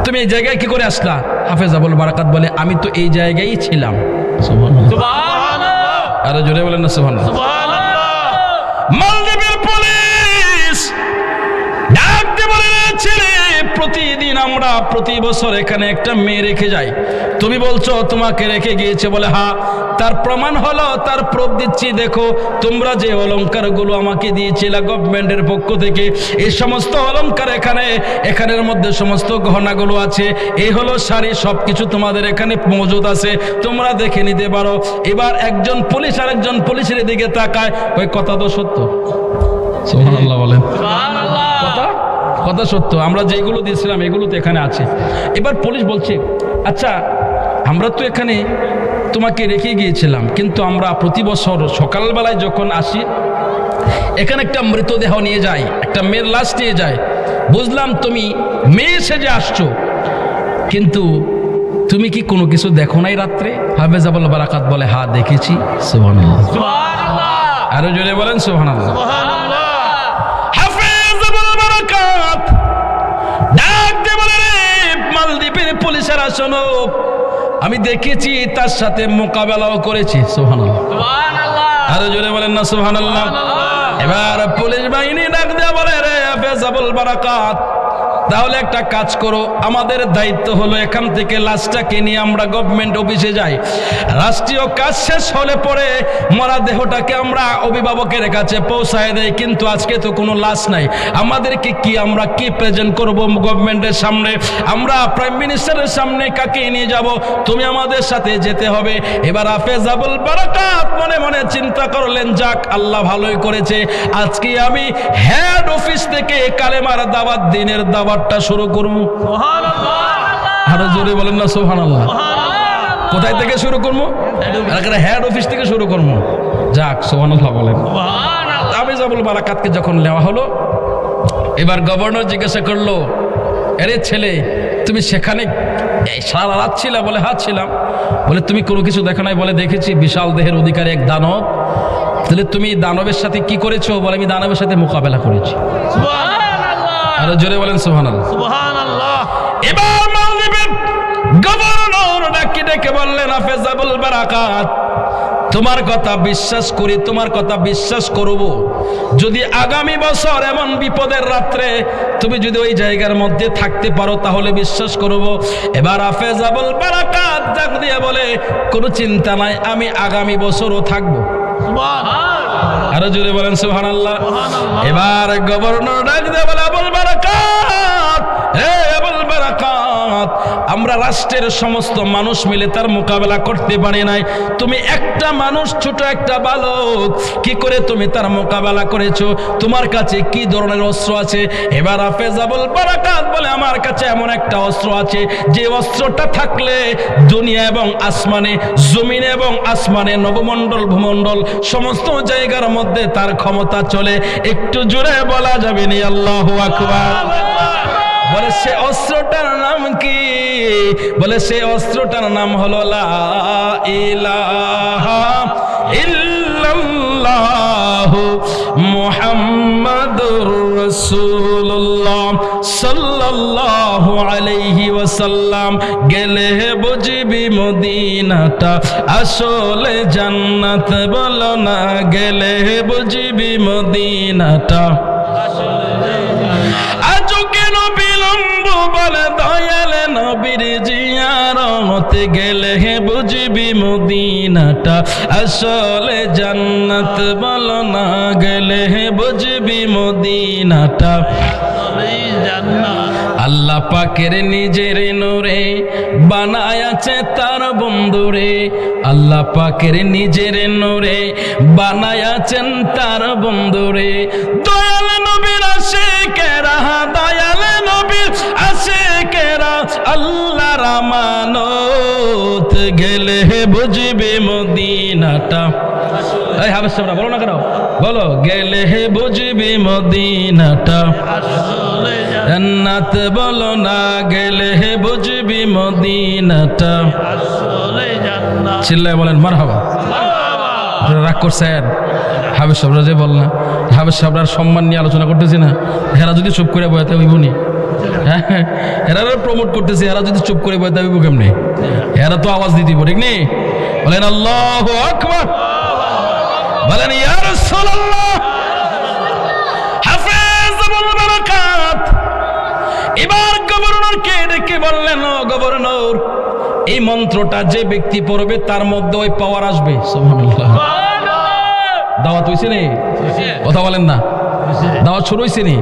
তুমি এই জায়গায় কি করে আসলা? হাফেজ আবুল বারাকাত বলে, আমি তো এই জায়গায় ছিলাম। সুবহানাল্লাহ। সুবহানাল্লাহ। আরো জোরে বলেন না সুবহানাল্লাহ। সুবহানাল্লাহ। মালদ্বীপের পুলিশ ডাক দিয়ে বলে, ছেলে, প্রতিদিন আমরা প্রতি বছর এখানে একটা মেয়ে রেখে যাই, তুমি বলছো তোমাকে রেখে গিয়েছে। বলে হ্যাঁ, তার প্রমাণ হলো, তার প্রুফ দিচ্ছি। দেখো, তোমরা যে অলংকারগুলো আমাকে দিয়েছিলে গভর্নমেন্টের পক্ষ থেকে, এই সমস্ত অলংকার এখানের মধ্যে সমস্ত গহনাগুলো আছে, এই হলো শাড়ি, সবকিছু তোমাদের এখানে মজুদ আছে, তোমরা দেখে নিতে পারো। এবার একজন পুলিশ আর একজন পুলিশের দিকে তাকায়, ওই কথা তো সত্য। সুবহানাল্লাহ বলেন। সুবহানাল্লাহ। কথা সত্য, আমরা যেগুলো দিয়েছিলাম এগুলো তো এখানে আছে। এবার পুলিশ বলছে, আচ্ছা, আমরা তো এখানে তোমাকে রেখে গিয়েছিলাম, কিন্তু আমরা প্রতি বছর সকালবেলায় যখন আসি, এখানে একটা মৃতদেহ নিয়ে যায়, একটা মেয়ের লাশ নিয়ে যায়। বুঝলাম তুমি মেয়ে সেজে আসছো, কিন্তু তুমি কি কোনো কিছু দেখো নাই রাত্রে? হাফেজ আবুল বারাকাত বলে, হ্যাঁ দেখেছি। সুবহানাল্লাহ। সুবহানাল্লাহ। আরো জোরে বলেন সুবহানাল্লাহ। সুবহানাল্লাহ। হাফেজ আবুল বারাকাত ডাক দিয়ে বলে, রে মালদ্বীপের পুলিশেরা শোনো, আমি দেখেছি, তার সাথে মোকাবেলাও করেছি। সুবহানাল্লাহ। সুবহানাল্লাহ। আরো জোরে বলেন না সুবহানাল্লাহ। এবার পুলিশ বাহিনী ডাক দিয়ে বলে, রে হাফেজ আবুল বারাকাত, তাহলে একটা কাজ করো, আমাদের দায়িত্ব হলো এখান থেকে লাশটাকে নিয়ে আমরা গভর্নমেন্ট অফিসে যাই, রাষ্ট্রীয় কাজ শেষ হলে পরে মরা দেহটাকে আমরা অভিভাবকের কাছে পৌঁছায় দেয়। কিন্তু আজকে তো কোনো লাশ নাই, আমাদেরকে কি, আমরা কি প্রেজেন্ট করব গভর্নমেন্টের সামনে? আমরা প্রাইম মিনিস্টারের সামনে কাকে নিয়ে যাব? তুমি আমাদের সাথে যেতে হবে। এবার হাফেজ আবুল বারাকাত মনে মনে চিন্তা করলেন, যাক, আল্লাহ ভালোই করেছে, আজকে আমি হেড অফিস থেকে কালেমার দাওয়াত, দিনের দাওয়াতটা শুরু করব। সুবহানাল্লাহ। আরো জোরে বলেন না সুবহানাল্লাহ। কোথায় থেকে শুরু করবো? হেড অফিস থেকে শুরু করবো। যাক সুবহানাল্লাহ বলেন। তাবিজাবুল বারাকাতকে যখন নেওয়া হলো, এবার গভর্নর জিজ্ঞাসা করলো, আরে ছেলে তুমি সেখানে সারা রাত ছিলা? বলে হ্যাঁ ছিলাম। বলে তুমি কোনো কিছু দেখো নাই? বলে দেখেছি, বিশাল দেহের অধিকারী এক দানব। তাহলে তুমি দানবের সাথে কি করেছো? বলে আমি দানবের সাথে মোকাবেলা করেছি। আরো জোরে বলেন সুবহানাল্লাহ। সুবহানাল্লাহ। এবার মালদ্বীপের গভর্নর ডাকি ডেকে বললেন, হাফেজাবুল বারাকাত তোমার কথা বিশ্বাস করি, তোমার কথা বিশ্বাস করব, যদি আগামী বছর এমন বিপদের রাত্রে তুমি যদি ওই জায়গার মধ্যে থাকতে পারো তাহলে বিশ্বাস করব। এবার হাফেজাবুল বারাকাত ডাক দিয়ে বলে, কোনো চিন্তা নাই, আমি আগামী বছরও থাকবো। আরো জোরে বলেন সুবহানাল্লাহ। এবার গভর্নর ডাক দিয়ে বলে, আবুল বারাকাত, হে আবুল বারাকাত, আমরা রাষ্ট্রের সমস্ত মানুষ মিলে তার মোকাবেলা করতে পারি নাই, তুমি একটা মানুষ, ছোট একটা বালক, কি করে তুমি তার মোকাবেলা করেছো? তোমার কাছে কি ধরনের অস্ত্র আছে? এবার হাফেজাবুল বারাকাত বলে, আমার কাছে এমন একটা অস্ত্র আছে যে অস্ত্রটা থাকলে দুনিয়া এবং আসমানে, জমিনে এবং আসমানে, নবমণ্ডল ভূমণ্ডল সমস্ত জায়গার মধ্যে তার ক্ষমতা চলে। একটু জোরে বলা যাবে নি আল্লাহু আকবার। বলে সে অস্ত্রটার নাম কি? বলে সে অস্ত্রটার নাম হলো লা ইলাহা ইল্লাল্লাহু মুহাম্মাদুর রাসূলুল্লাহ সাল্লাল্লাহু আলাইহি ওয়াসাল্লাম। গেলে বুঝবি মদিনাটা আসলে জান্নাত, বলো না গেলে বুঝবি মদিনাটা। আজও কেন বিলম্ব? বলে দয়াল নবীর জিয়ারত গেলে বুঝবি মদিনাটা আসলে জান্নাত, বলো না গেলে বুঝবি মদিনাটা। আল্লাহ পাকের নিজের নূরে বানায়াছে তার বন্ধুরে, আল্লাহ পাকের নিজের নূরে বানায়াছেন তার বন্ধুরে। দয়াল নবীর আশিকেরা, দয়াল নবীর আশিকেরা আল্লাহর আমানত, গেলে বুঝবে মদিনাটা। এই হাবেশ সাহেবরা বলো না কেন? বলো, গেলে বুঝবে মদিনাটা জান্নাত, বলো না গেলে বুঝবি মদিনাটা। চিল্লায় বলেন মারহাবা। রাগ করছেন? হাবেশ সাহেবরা যে বল না, হাবেশ সাহেবরার সম্মান নিয়ে আলোচনা করতেছি না, হেরা যদি চুপ করে বয়াতে হইব নি? হ্যাঁ, এরা প্রমোট করতেছি, এরা যদি চুপ করে বয়াতে হইব কেমনে? এরা তো আওয়াজ দিতে ঠিক নেই। বলেন আল্লাহু আকবার, বলেন ইয়া রাসূলুল্লাহ। হাফেজাবুল বারাকাত এবার গভর্নরকে ডেকে বললেন, ও গভর্নর, এই মন্ত্রটা যে ব্যক্তি পড়বে তার মধ্যে ওই পাওয়ার আসবে। সুবহানাল্লাহ। দাওয়াত হইছে নি? কথা বলেন না, দাওয়াত শুরু হইছে নি?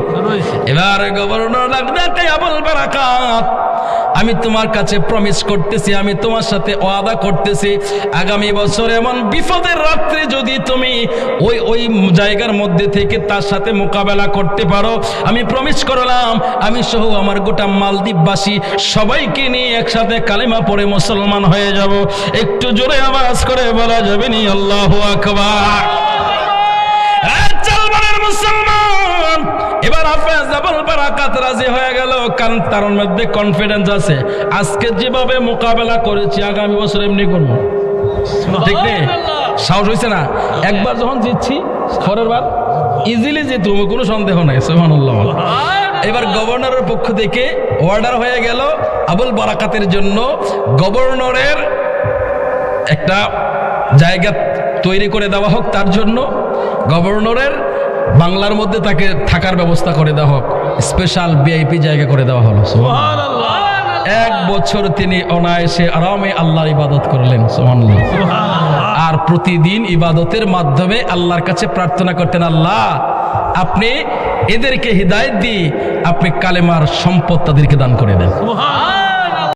এবার গভর্নর ডাকতে, আবুল বারাকাত, আমি তোমার কাছে প্রমিস করতেছি, আমি তোমার সাথে ওয়াদা করতেছি, আগামী বছর এমন বিপদের রাত্রে যদি তুমি ওই ওই জায়গার মধ্যে থেকে তার সাথে মোকাবেলা করতে পারো, আমি প্রমিস করলাম আমি সহ আমার গোটা মালদ্বীপবাসী সবাইকে নিয়ে একসাথে কালেমা পড়ে মুসলমান হয়ে যাব। একটু জোরে আওয়াজ করে বলা যাবে নি আল্লাহু আকবার। মুসলমান এবার হাফেজাবুল বারাকাত রাজি হয়ে গেল, কারণ তার মধ্যে কনফিডেন্স আছে, আজকে যেভাবে মোকাবেলা করেছি আগামী বছর এমনি করবো। ঠিক নেই? সাহস হয়েছে না? একবার যখন জিতছি পরের বার ইজিলি জিতব, কোনো সন্দেহ নাই। সুবহানাল্লাহ। এবার গভর্নরের পক্ষ থেকে অর্ডার হয়ে গেল আবুল বারাকাতের জন্য গভর্নরের একটা জায়গা তৈরি করে দেওয়া হোক, তার জন্য গভর্নরের বাংলার মধ্যে তাকে থাকার ব্যবস্থা করে দেওয়া হোক, স্পেশাল ভিআইপি জায়গা করে দেওয়া হলো। সুবহানাল্লাহ। 1 বছর তিনি অনায়াসে আরামে আল্লাহর ইবাদত করলেন। সুবহানাল্লাহ। আর প্রতিদিন ইবাদতের মাধ্যমে আল্লাহর কাছে প্রার্থনা করতেন, আল্লাহ আপনি এদেরকে হিদায়াত দিয়ে আপনি কালেমার সম্পদ তাদেরকে দান করে দেন।